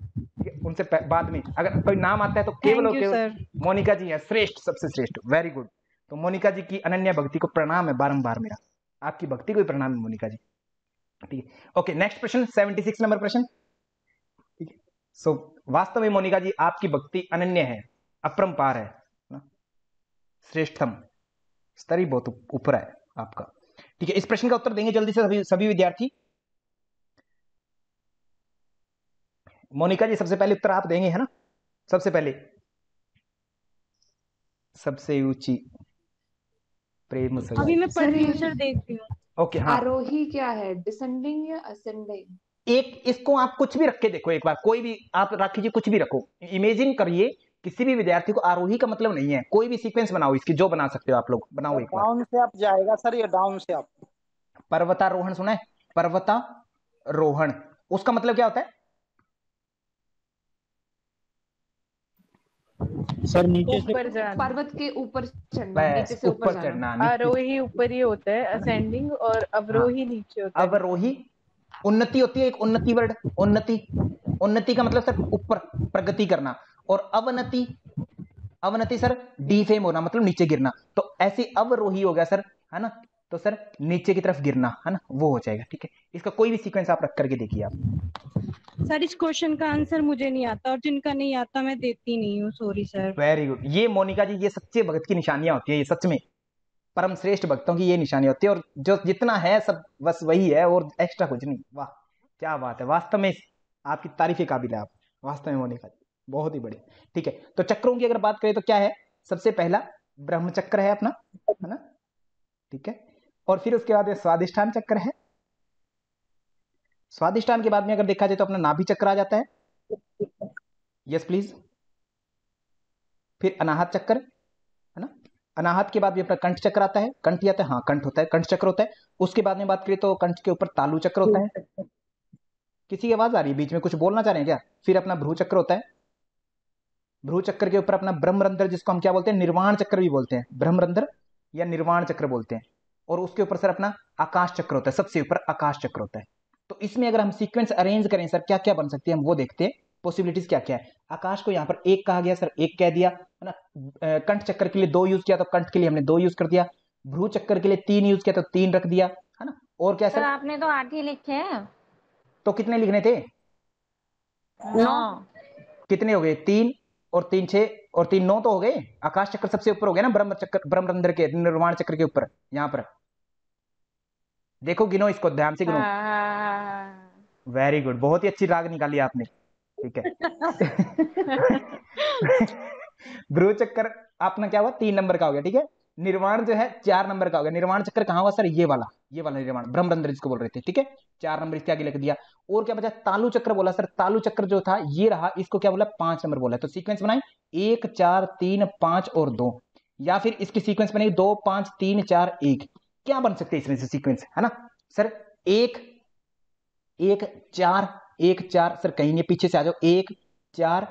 बाद में अगर कोई नाम आता है तो केवल और केवल मोनिका जी है श्रेष्ठ, सबसे श्रेष्ठ। Very good. तो मोनिका जी की अनन्य भक्ति को प्रणाम है बारंबार मेरा, आपकी भक्ति को भी प्रणाम है मोनिका जी। ठीक है, ओके नेक्स्ट प्रश्न, 76 नंबर प्रश्न। ठीक है, सो वास्तव में मोनिका जी आपकी भक्ति अनन्य है, अपरंपार है, श्रेष्ठतम, स्तर ही बहुत ऊपर है आपका। ठीक है, इस प्रश्न का उत्तर देंगे जल्दी से सभी विद्यार्थी। मोनिका जी सबसे पहले उत्तर आप देंगे, है ना। सबसे पहले सबसे ऊंची प्रेम से अभी मैं परमेश्वर देखती हूँ। ओके हाँ, आरोही क्या है, डिसेंडिंग या असेंडिंग? एक इसको आप कुछ भी रख के देखो, एक बार कोई भी आप रख लीजिए, कुछ भी रखो, इमेजिन करिए किसी भी विद्यार्थी को। आरोही का मतलब नहीं है, कोई भी सीक्वेंस बनाओ इसकी, जो बना सकते हो आप लोग बनाओ एक बार। डाउन से आप जाएगा सर, ये डाउन से आप। पर्वतारोहण सुना है? पर्वतारोहण उसका मतलब क्या होता है सर? नीचे से ऊपर जाना, पर्वत के ऊपर चढ़ना, नीचे से ऊपर चढ़ना। आरोही ऊपर ही होता है, असेंडिंग, और अवरोही नीचे होता है। अवरोही उन्नति होती है, एक उन्नति वर्ड, उन्नति, उन्नति का मतलब सर ऊपर प्रगति करना। और अवनति, अवनति सर डिफेम होना, मतलब नीचे गिरना। तो ऐसे अवरोही हो गया सर, है ना। तो सर नीचे की तरफ गिरना, है ना, वो हो जाएगा। ठीक है, इसका कोई भी सीक्वेंस आप रख करके देखिए आप। सर इस क्वेश्चन का आंसर मुझे नहीं आता, और जिनका नहीं आता मैं देती नहीं हूँ, सॉरी सर। Very good. ये मोनिका जी ये सच्चे भक्त की निशानियां होती है, ये सच में परम श्रेष्ठ भक्तों की ये निशानी होती है। और जो जितना है सब बस वही है, और एक्स्ट्रा कुछ नहीं। वाह क्या बात है, वास्तव में आपकी तारीफ काबिल है आप, वास्तव में मोनिका जी बहुत ही बढ़िया। ठीक है, तो चक्रों की अगर बात करें तो क्या है, सबसे पहला ब्रह्म चक्र है अपना, है ना। ठीक है, और फिर उसके बाद स्वादिष्ठान चक्र है। स्वादिष्ठान के बाद में अगर देखा जाए तो अपना नाभि चक्र आ जाता है। Yes please. फिर अनाहत चक्र, है ना। अनाहत के बाद भी अपना कंठ चक्र आता है, कंठ आता है, हाँ कंठ होता है, कंठ चक्र होता है। उसके बाद में बात करें तो कंठ के ऊपर तालु चक्र होता है। किसी की आवाज आ रही है बीच में, कुछ बोलना चाह रहे हैं क्या? फिर अपना भ्रू चक्र होता है। भ्रू चक्र के ऊपर अपना ब्रह्मरंध्र, जिसको हम क्या बोलते हैं, निर्वाण चक्र भी बोलते हैं, ब्रह्मरंध्र या निर्वाण चक्र बोलते हैं। और उसके ऊपर सर अपना आकाश चक्र होता है, सबसे ऊपर आकाश चक्र होता है। तो इसमें अगर हम सीक्वेंस अरेंज करें सर, क्या क्या बन सकती है हम वो देखते हैं, पॉसिबिलिटीज क्या क्या है। आकाश को यहाँ पर एक कहा गया सर, एक कह दिया, है ना। कंठ चक्र के लिए 2 यूज किया तो कंठ के लिए हमने 2 यूज कर दिया। भ्रू चक्र के लिए 3 यूज किया तो 3 रख दिया, है ना। और क्या सर? आपने तो 8 ही लिखे हैं। तो कितने लिखने थे? 9। कितने हो गए? 3 और 3 6 और 3 9 तो हो गए। आकाश चक्र सबसे ऊपर हो गया ना, ब्रह्म चक्र, ब्रह्मरंध्र के निर्वाण चक्र के ऊपर। यहाँ पर देखो, गिनो इसको, ध्यान से गिनो। वेरी गुड, बहुत ही अच्छी राग निकाली आपने। ठीक है। भ्रू चक्र अपना क्या हुआ, 3 नंबर का हो गया। ठीक है, निर्वाण जो है 4 नंबर का हो गया। निर्वाण चक्र कहाँ हुआ सर? ये वाला निर्वाण, ब्रह्मरंध्र जिसको बोल रहे थे। ठीक है, 4 नंबर इसके आगे लिख दिया। और क्या बचा? तालु चक्र बोला सर। तालु चक्र जो था ये रहा, इसको क्या बोला? 5 नंबर बोला। तो सीक्वेंस बनाए 1 4 3 5 और 2, या फिर इसकी सीक्वेंस बनेगी 2 5 3 4 1। क्या बन सकते हैं इसमें से सीक्वेंस, है ना सर? 1 1 4 1 4 सर, कहीं नहीं, पीछे से आ जाओ। 1 4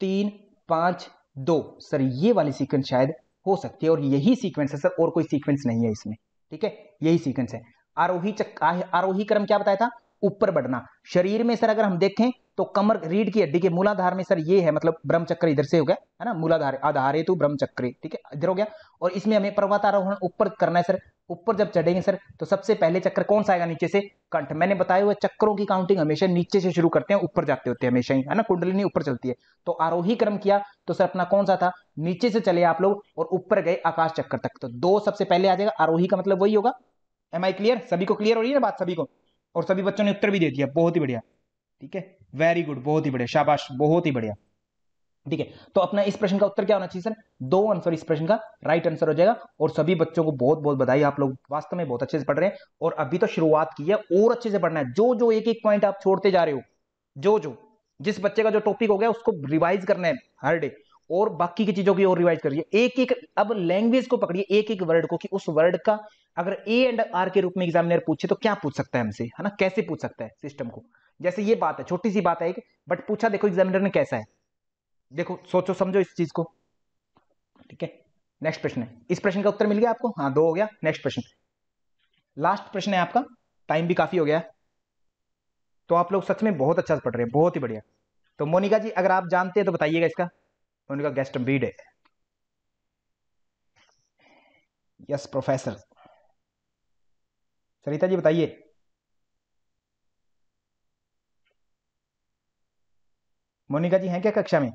3 5 2 सर, ये वाली सीक्वेंस शायद हो सकती है, और यही सीक्वेंस है सर, और कोई सीक्वेंस नहीं है इसमें। ठीक है, यही सीक्वेंस है। आरोही क्रम क्या बताया था? ऊपर बढ़ना। शरीर में सर अगर हम देखें तो कमर रीढ़ की हड्डी के मूलाधार में सर ये है, मतलब ब्रह्म चक्र इधर से हो गया है ना, मूलाधार आधार हेतु ब्रह्म चक्र, ठीक है, इधर हो गया। और इसमें हमें पर्वतारोहण ऊपर करना है सर। ऊपर जब चढ़ेंगे सर तो सबसे पहले चक्र कौन सा आएगा, नीचे से कंठ। मैंने बताया हुआ चक्रों की काउंटिंग हमेशा नीचे से शुरू करते हैं, ऊपर जाते होते हैं हमेशा ही, है ना, कुंडलिनी ऊपर चलती है। तो आरोही क्रम किया तो सर अपना कौन सा था, नीचे से चले आप लोग और ऊपर गए आकाश चक्र तक, तो 2 सबसे पहले आ जाएगा, आरोही का मतलब वही होगा। एम आई क्लियर, सभी को क्लियर हो रही है ना बात, सभी को? और सभी बच्चों ने उत्तर भी दे दिया, बहुत ही बढ़िया, ठीक है, वेरी गुड, बहुत ही बढ़िया, शाबाश, बहुत ही बढ़िया, ठीक है। तो अपना इस प्रश्न का उत्तर क्या होना चाहिए सर, 2 आंसर इस प्रश्न का राइट आंसर हो जाएगा। और सभी बच्चों को बहुत बहुत बधाई, आप लोग वास्तव में बहुत अच्छे से पढ़ रहे हैं और अभी तो शुरुआत की है, और अच्छे से पढ़ना है। जो जो एक एक पॉइंट आप छोड़ते जा रहे हो, जो जो जिस बच्चे का जो टॉपिक हो गया उसको रिवाइज करना है हर डे, और बाकी की चीजों की और रिवाइज करिए। एक एक अब लैंग्वेज को पकड़िए, एक एक वर्ड को, कि उस वर्ड का अगर ए एंड आर के रूप में एग्जामिनर पूछे तो क्या पूछ सकता है हमसे, है ना, कैसे पूछ सकता है सिस्टम को। जैसे ये बात है, छोटी सी बात है एक, बट पूछा देखो एग्जामिनर ने कैसा है, देखो सोचो समझो इस चीज को, ठीक है। नेक्स्ट प्रश्न है, इस प्रश्न का उत्तर मिल गया आपको, हाँ 2 हो गया। नेक्स्ट प्रश्न, लास्ट प्रश्न है आपका, टाइम भी काफी हो गया, तो आप लोग सच में बहुत अच्छा पढ़ रहे हैं, बहुत ही बढ़िया। तो मोनिका जी अगर आप जानते हैं तो बताइएगा इसका, मोनिका गेस्ट बीड है। यस प्रोफेसर, सरिता जी बताइए। मोनिका जी हैं क्या कक्षा में?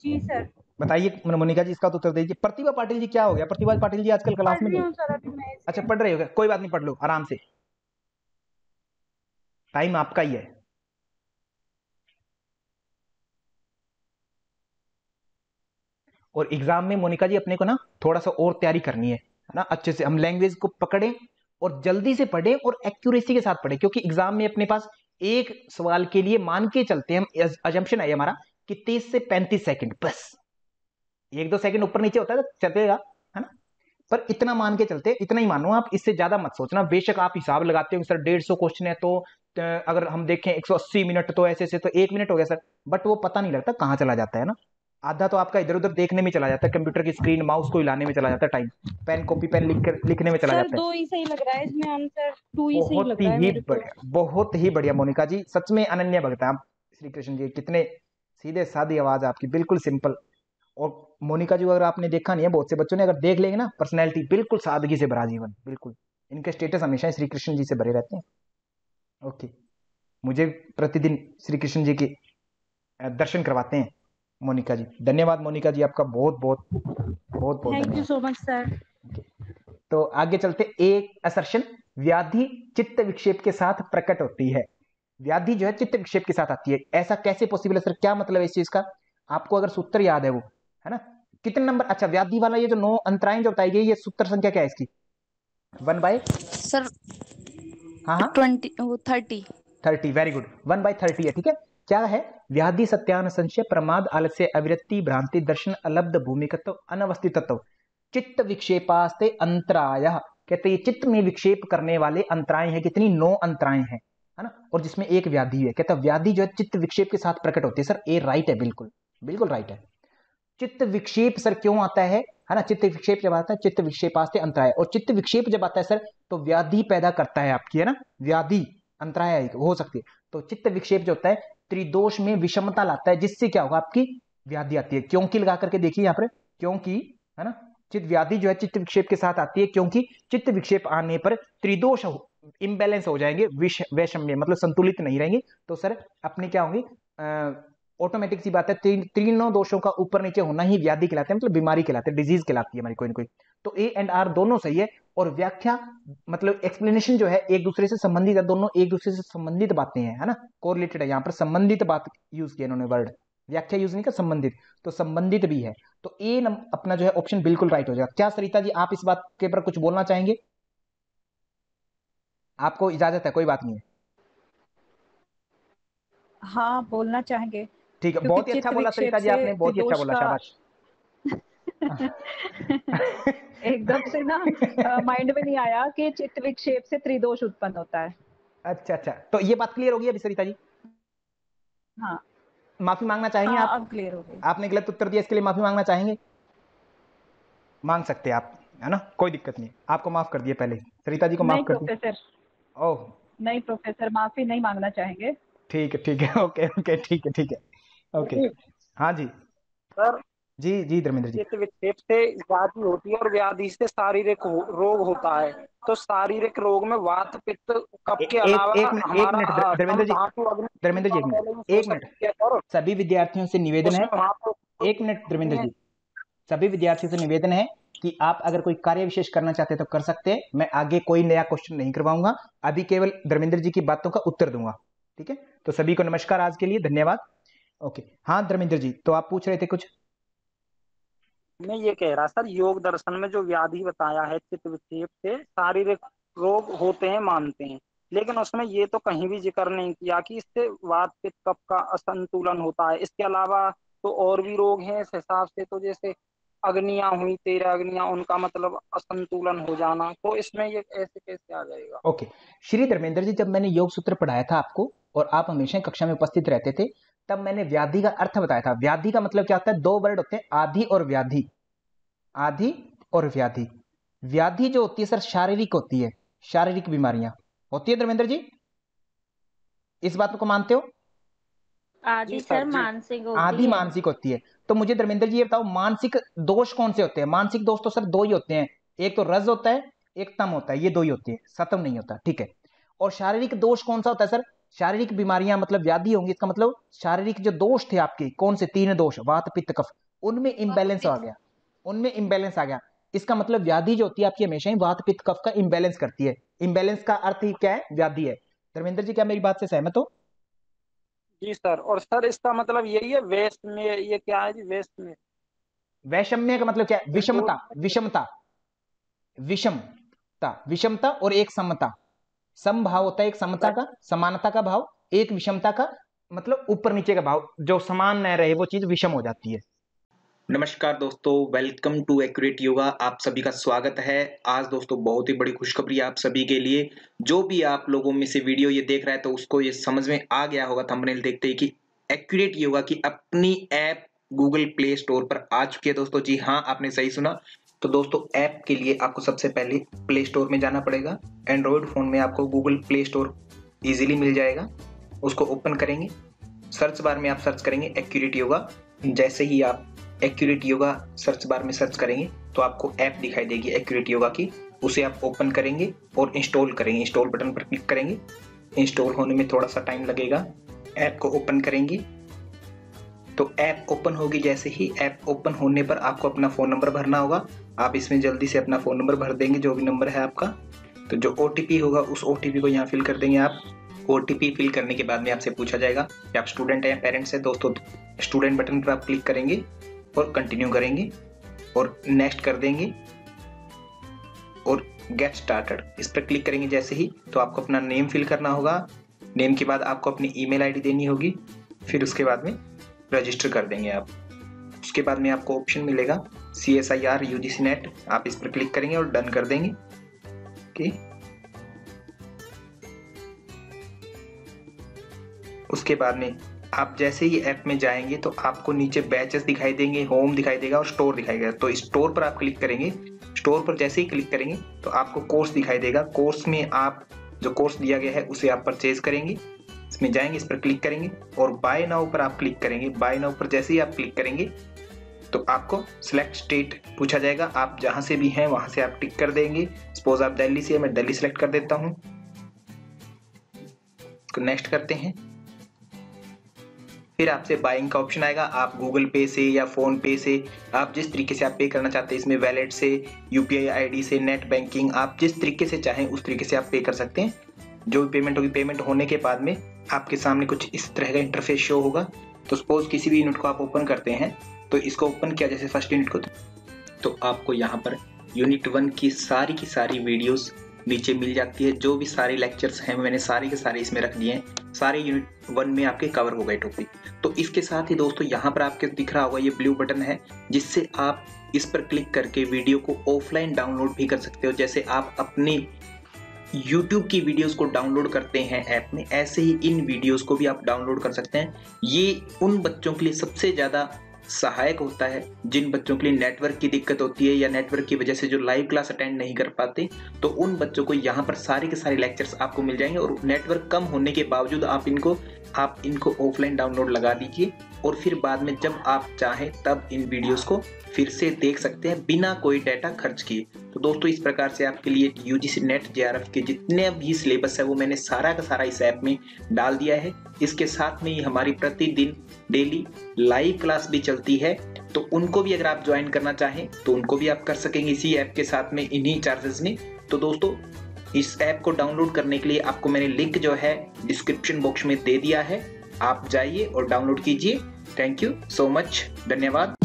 जी सर। बताइए मोनिका जी, इसका तो उत्तर दीजिए। प्रतिभा पाटिल जी क्या हो गया, प्रतिभा पाटिल जी आजकल क्लास में नहीं? सर अभी मैं अच्छा पढ़ रहे हो, कोई बात नहीं, पढ़ लो आराम से, टाइम आपका ही है। और एग्जाम में मोनिका जी अपने को ना थोड़ा सा और तैयारी करनी है ना, अच्छे से हम लैंग्वेज को पकड़ें और जल्दी से पढ़ें और एक्यूरेसी के साथ पढ़ें, क्योंकि एग्जाम में अपने पास एक सवाल के लिए मान के चलते हैं हम, अजम्पशन है हमारा कि 30 से 35 सेकंड, बस 1-2 सेकंड ऊपर नीचे होता है तो चलेगा, है ना, पर इतना मान के चलते, इतना ही मानो आप, इससे ज्यादा मत सोचना। बेशक आप हिसाब लगाते हो सर 150 क्वेश्चन है तो अगर हम देखें 180 मिनट तो ऐसे तो 1 मिनट हो गया सर, बट वो पता नहीं लगता कहाँ चला जाता है ना, आधा तो आपका इधर उधर देखने में चला जाता है, कंप्यूटर की स्क्रीन माउस को हिलाने में चला जाता है टाइम, पेन कॉपी पेन लिखने में चला सर जाता है। 2 ही सही लग रहा है इसमें आंसर, 2 ही सही लग रहा है मेरे को। बहुत ही बढ़िया मोनिका जी, सच में अनन्य भक्त हैं आप, श्री कृष्ण जी, कितने सीधे सादी आवाज आपकी, बिल्कुल सिंपल। और मोनिका जी अगर आपने देखा नहीं है, बहुत से बच्चों ने अगर देख लेंगे ना, पर्सनैलिटी बिल्कुल सादगी से भरा जीवन, बिल्कुल इनके स्टेटस हमेशा श्री कृष्ण जी से भरे रहते हैं। ओके, मुझे प्रतिदिन श्री कृष्ण जी के दर्शन करवाते हैं मोनिका जी, धन्यवाद मोनिका जी आपका, बहुत बहुत बहुत बहुत thank you so much sir. तो आगे चलते, एक असर्शन, व्याधि चित्त विक्षेप के साथ प्रकट होती है। व्याधि जो है चित्त विक्षेप के साथ आती है, ऐसा कैसे पॉसिबल है सर, क्या मतलब है इस चीज का? आपको अगर सूत्र याद है वो, है ना, कितने नंबर, अच्छा व्याधि वाला ये जो 9 अंतराएं जो बताई गई, ये सूत्र संख्या क्या है इसकी? 1/, सर हाँ 20 वो 30, वेरी गुड, 1/30 है, ठीक है। क्या है? व्याधि सत्यान संशय प्रमाद आलस्य अविरति भ्रांति दर्शन अलब्ध भूमिकत्व अनवस्थितत्व चित्त विक्षेपास्ते अंतराय, कहते ये चित्त में विक्षेप करने वाले अंतराएं हैं, कितनी? 9 अंतराएं हैं, है ना, और जिसमें एक व्याधि है। कहता व्याधि जो है चित्त विक्षेप के साथ प्रकट होती है। सर ए राइट है, बिल्कुल बिल्कुल राइट है। चित्त विक्षेप सर क्यों आता है ना, चित्त विक्षेप जब आता है, चित्त विक्षेपास्ते अंतराय, और चित्त विक्षेप जब आता है सर तो व्याधि पैदा करता है आपकी, है ना, व्याधि अंतराय हो सकती है। तो चित्त विक्षेप जो होता है त्रिदोष में विषमता लाता है, जिससे क्या होगा, आपकी व्याधि आती है। क्योंकि लगा करके देखिए यहाँ पर, क्योंकि, है ना, चित्त व्याधि जो है चित्त विक्षेप के साथ आती है, क्योंकि चित्त विक्षेप आने पर त्रिदोष इम्बैलेंस हो जाएंगे, वैषम्य मतलब संतुलित नहीं रहेंगे, तो सर अपने क्या होंगे, ऑटोमेटिक सी बात है, तीनों दोषों का ऊपर नीचे होना ही व्याधि कहलाते हैं, मतलब बीमारी कहलाते हैं, डिजीज कहलाती है हमारी कोई ना कोई। तो ए एंड आर दोनों सही है, और व्याख्या मतलब एक्सप्लेनेशन जो है एक दूसरे से संबंधित है, दोनों एक दूसरे से संबंधित बातें हैं, है ना, कोरिलेटेड है, यहाँ पर संबंधित बात यूज किया इन्होंने वर्ड, व्याख्या यूज नहीं कर, संबंधित, तो संबंधित भी है। तो ए अपना जो है ऑप्शन बिल्कुल राइट हो जाएगा। क्या सरिता जी आप इस बात के ऊपर कुछ बोलना चाहेंगे? आपको इजाजत है, कोई बात नहीं है। हाँ बोलना चाहेंगे, ठीक है, बहुत ही अच्छा बोला सरिता जी आपने, बहुत ही अच्छा बोला, शाबाश। एकदम से ना माइंड में नहीं आया कि चित्त विक्षेप से त्रिदोष उत्पन्न होता है। अच्छा, तो ये बात क्लियर होगी अभी सरिता जी? हाँ, माफी मांगना चाहेंगे आप? अब क्लियर हो गई। आपने गलत उत्तर दिया, इसके लिए माफी मांगना चाहेंगे? मांग सकते हैं आप, है ना, कोई दिक्कत नहीं, आपको माफ कर दिया पहले, सरिता जी को माफ कर दिया। ओह नहीं प्रोफेसर, माफी नहीं मांगना चाहेंगे। ठीक है, ओके ओके, ठीक है, ओके। हाँ जी सर जी धर्मेंद्र जी। चित्त विक्षेप से व्याधि होती है और व्याधि से शारीरिक रोग होता है। तो शारीरिक रोग में वात पित्त कफ के अलावा एक मिनट धर्मेंद्र जी, एक मिनट। सभी विद्यार्थियों से निवेदन है, एक मिनट धर्मेंद्र जी, सभी विद्यार्थियों से निवेदन है कि आप अगर कोई कार्य विशेष करना चाहते हैं तो कर सकते हैं। मैं आगे कोई नया क्वेश्चन नहीं करवाऊंगा, अभी केवल धर्मेंद्र जी की बातों का उत्तर दूंगा। ठीक है, तो सभी को नमस्कार आज के लिए, धन्यवाद। ओके, हाँ धर्मेंद्र जी, तो आप पूछ रहे थे कुछ? मैं ये कह रहा सर, योग दर्शन में जो व्याधि बताया है चित्त विक्षेप से शारीरिक रोग होते हैं मानते हैं, लेकिन उसमें ये तो कहीं भी जिक्र नहीं किया कि इससे वात पित्त कफ का असंतुलन होता है। इसके अलावा तो और भी रोग हैं इस हिसाब से, तो जैसे अग्नियां हुई 13 अग्नियां, उनका मतलब असंतुलन हो जाना, तो इसमें ये ऐसे कैसे आ जाएगा? ओके श्री धर्मेंद्र जी, जब मैंने योग सूत्र पढ़ाया था आपको और आप हमेशा कक्षा में उपस्थित रहते थे, तब मैंने व्याधि का अर्थ बताया था। व्याधि का मतलब क्या होता है? दो वर्ड होते हैं, आधि और व्याधि। आधि और व्याधि। व्याधि जो होती है सर शारीरिक होती है, शारीरिक बीमारियां होती है। धर्मेंद्र जी इस बात को मानते हो? आदि सर मानसिक होती आदि है। मानसिक होती है। तो मुझे धर्मेंद्र जी ये बताओ, मानसिक दोष कौन से होते हैं? मानसिक दोष तो सर दो ही होते हैं, एक तो रज होता है, एक तम होता है, ये दो ही होती है, सतम नहीं होता। ठीक है, और शारीरिक दोष कौन सा होता है सर? शारीरिक बीमारियां मतलब व्याधि होंगी, इसका मतलब शारीरिक जो दोष थे आपके, कौन से? 3 दोष, वात पित्त कफ, उनमें इंबैलेंस आ गया, उनमें इंबैलेंस आ गया। इसका मतलब व्याधि जो होती है आपकी हमेशा ही वात पित्त कफ का इंबैलेंस करती है। इंबैलेंस का अर्थ ही क्या है? व्याधि है। धर्मेंद्र जी क्या मेरी बात से सहमत हो? जी सर। और सर इसका मतलब यही है वेस्ट में, ये क्या है जी वेस्ट में? वैषम्य का मतलब क्या है? विषमता, विषमता, विषमता, विषमता और एक समता। समभाव होता है एक समता का, समानता का भाव, एक विषमता का मतलब ऊपर नीचे का भाव, जो समान न रहे वो चीज विषम हो जाती है। नमस्कार दोस्तों, वेलकम टू एक्यूरेट योगा। आप सभी का स्वागत है। आज दोस्तों बहुत ही बड़ी खुशखबरी आप सभी के लिए। जो भी आप लोगों में से वीडियो ये देख रहा है तो उसको ये समझ में आ गया होगा थंबनेल देखते ही कि एक्यूरेट योगा की अपनी ऐप गूगल प्ले स्टोर पर आ चुकी है दोस्तों। जी हाँ, आपने सही सुना। तो दोस्तों ऐप के लिए आपको सबसे पहले प्ले स्टोर में जाना पड़ेगा। एंड्रॉयड फोन में आपको गूगल प्ले स्टोर ईजिली मिल जाएगा। उसको ओपन करेंगे, सर्च बार में आप सर्च करेंगे एक्यूरेट योगा। जैसे ही आप एक्यूरेट योगा सर्च बार में सर्च करेंगे तो आपको ऐप दिखाई देगी एक्यूरेट योगा की। उसे आप ओपन करेंगे और इंस्टॉल करेंगे। इंस्टॉल बटन पर क्लिक करेंगे। इंस्टॉल होने में थोड़ा सा टाइम लगेगा। ऐप को ओपन करेंगे तो ऐप ओपन होगी। जैसे ही ऐप ओपन होने पर आपको अपना फ़ोन नंबर भरना होगा। आप इसमें जल्दी से अपना फ़ोन नंबर भर देंगे, जो भी नंबर है आपका। तो जो OTP होगा उस OTP को यहाँ फिल कर देंगे आप। OTP फिल करने के बाद में आपसे पूछा जाएगा कि आप स्टूडेंट हैं या पेरेंट्स हैं। दोस्तों स्टूडेंट बटन पर आप क्लिक करेंगे और कंटिन्यू करेंगे और नेक्स्ट कर देंगे और गेट स्टार्टेड इस पर क्लिक करेंगे। जैसे ही तो आपको अपना नेम फिल करना होगा। नेम के बाद आपको अपनी ईमेल आईडी देनी होगी। फिर उसके बाद में रजिस्टर कर देंगे आप। उसके बाद में आपको ऑप्शन मिलेगा CSIR UGC नेट, आप इस पर क्लिक करेंगे और डन कर देंगे। ओके, उसके बाद में आप जैसे ही ऐप में जाएंगे तो आपको नीचे बैचेस दिखाई देंगे, होम दिखाई देगा और स्टोर दिखाई देगा। तो स्टोर पर आप क्लिक करेंगे। स्टोर पर जैसे ही क्लिक करेंगे तो आपको कोर्स दिखाई देगा। कोर्स में आप जो कोर्स दिया गया है उसे आप परचेज करेंगे। इसमें जाएंगे, इस पर क्लिक करेंगे और बाय नाउ पर आप क्लिक करेंगे। बाय नाउ पर जैसे ही आप क्लिक करेंगे तो आपको सिलेक्ट स्टेट पूछा जाएगा। आप जहां से भी हैं वहां से आप टिक कर देंगे। सपोज आप दिल्ली से, मैं दिल्ली सिलेक्ट कर देता हूं। नेक्स्ट करते हैं। फिर आपसे बाइंग का ऑप्शन आएगा। आप गूगल पे से या फोन पे से, आप जिस तरीके से आप पे करना चाहते हैं, इसमें वैलेट से, UPI ID से, नेट बैंकिंग, आप जिस तरीके से चाहें उस तरीके से आप पे कर सकते हैं। जो भी पेमेंट होगी, पेमेंट होने के बाद में आपके सामने कुछ इस तरह का इंटरफेस शो होगा। तो सपोज किसी भी यूनिट को आप ओपन करते हैं, तो इसको ओपन किया जैसे फर्स्ट यूनिट को, तो आपको यहाँ पर यूनिट 1 की सारी वीडियोस नीचे मिल जाती है। जो भी सारे लेक्चर्स हैं मैंने सारे के सारे इसमें रख दिए हैं। सारे यूनिट 1 में आपके कवर हो गए टॉपिक। तो इसके साथ ही दोस्तों यहाँ पर आपके दिख रहा होगा ये ब्लू बटन है, जिससे आप इस पर क्लिक करके वीडियो को ऑफलाइन डाउनलोड भी कर सकते हो। जैसे आप अपनी YouTube की वीडियोस को डाउनलोड करते हैं ऐप में, ऐसे ही इन वीडियोस को भी आप डाउनलोड कर सकते हैं। ये उन बच्चों के लिए सबसे ज़्यादा सहायक होता है। जिन बच्चों के लिए नेटवर्क की दिक्कत होती है या नेटवर्क की वजह से जो लाइव क्लास अटेंड नहीं कर पाते, तो उन बच्चों को यहाँ पर सारे के सारे लेक्चर्स आपको मिल जाएंगे। और नेटवर्क कम होने के बावजूद आप इनको ऑफलाइन डाउनलोड लगा दीजिए और फिर बाद में जब आप चाहें तब इन वीडियोस को फिर से देख सकते हैं बिना कोई डाटा खर्च किए। तो दोस्तों, इस प्रकार से आपके लिए यूजीसी नेट जेआरएफ के जितने भी सिलेबस है वो मैंने सारा का सारा इस ऐप में डाल दिया है। इसके साथ में ही हमारी प्रतिदिन डेली लाइव क्लास भी चलती है, तो उनको भी अगर आप ज्वाइन करना चाहें तो उनको भी आप कर सकेंगे इसी ऐप के साथ में, इन्हीं चार्जेस में। तो दोस्तों, इस ऐप को डाउनलोड करने के लिए आपको मैंने लिंक जो है डिस्क्रिप्शन बॉक्स में दे दिया है, आप जाइए और डाउनलोड कीजिए। थैंक यू सो मच, धन्यवाद।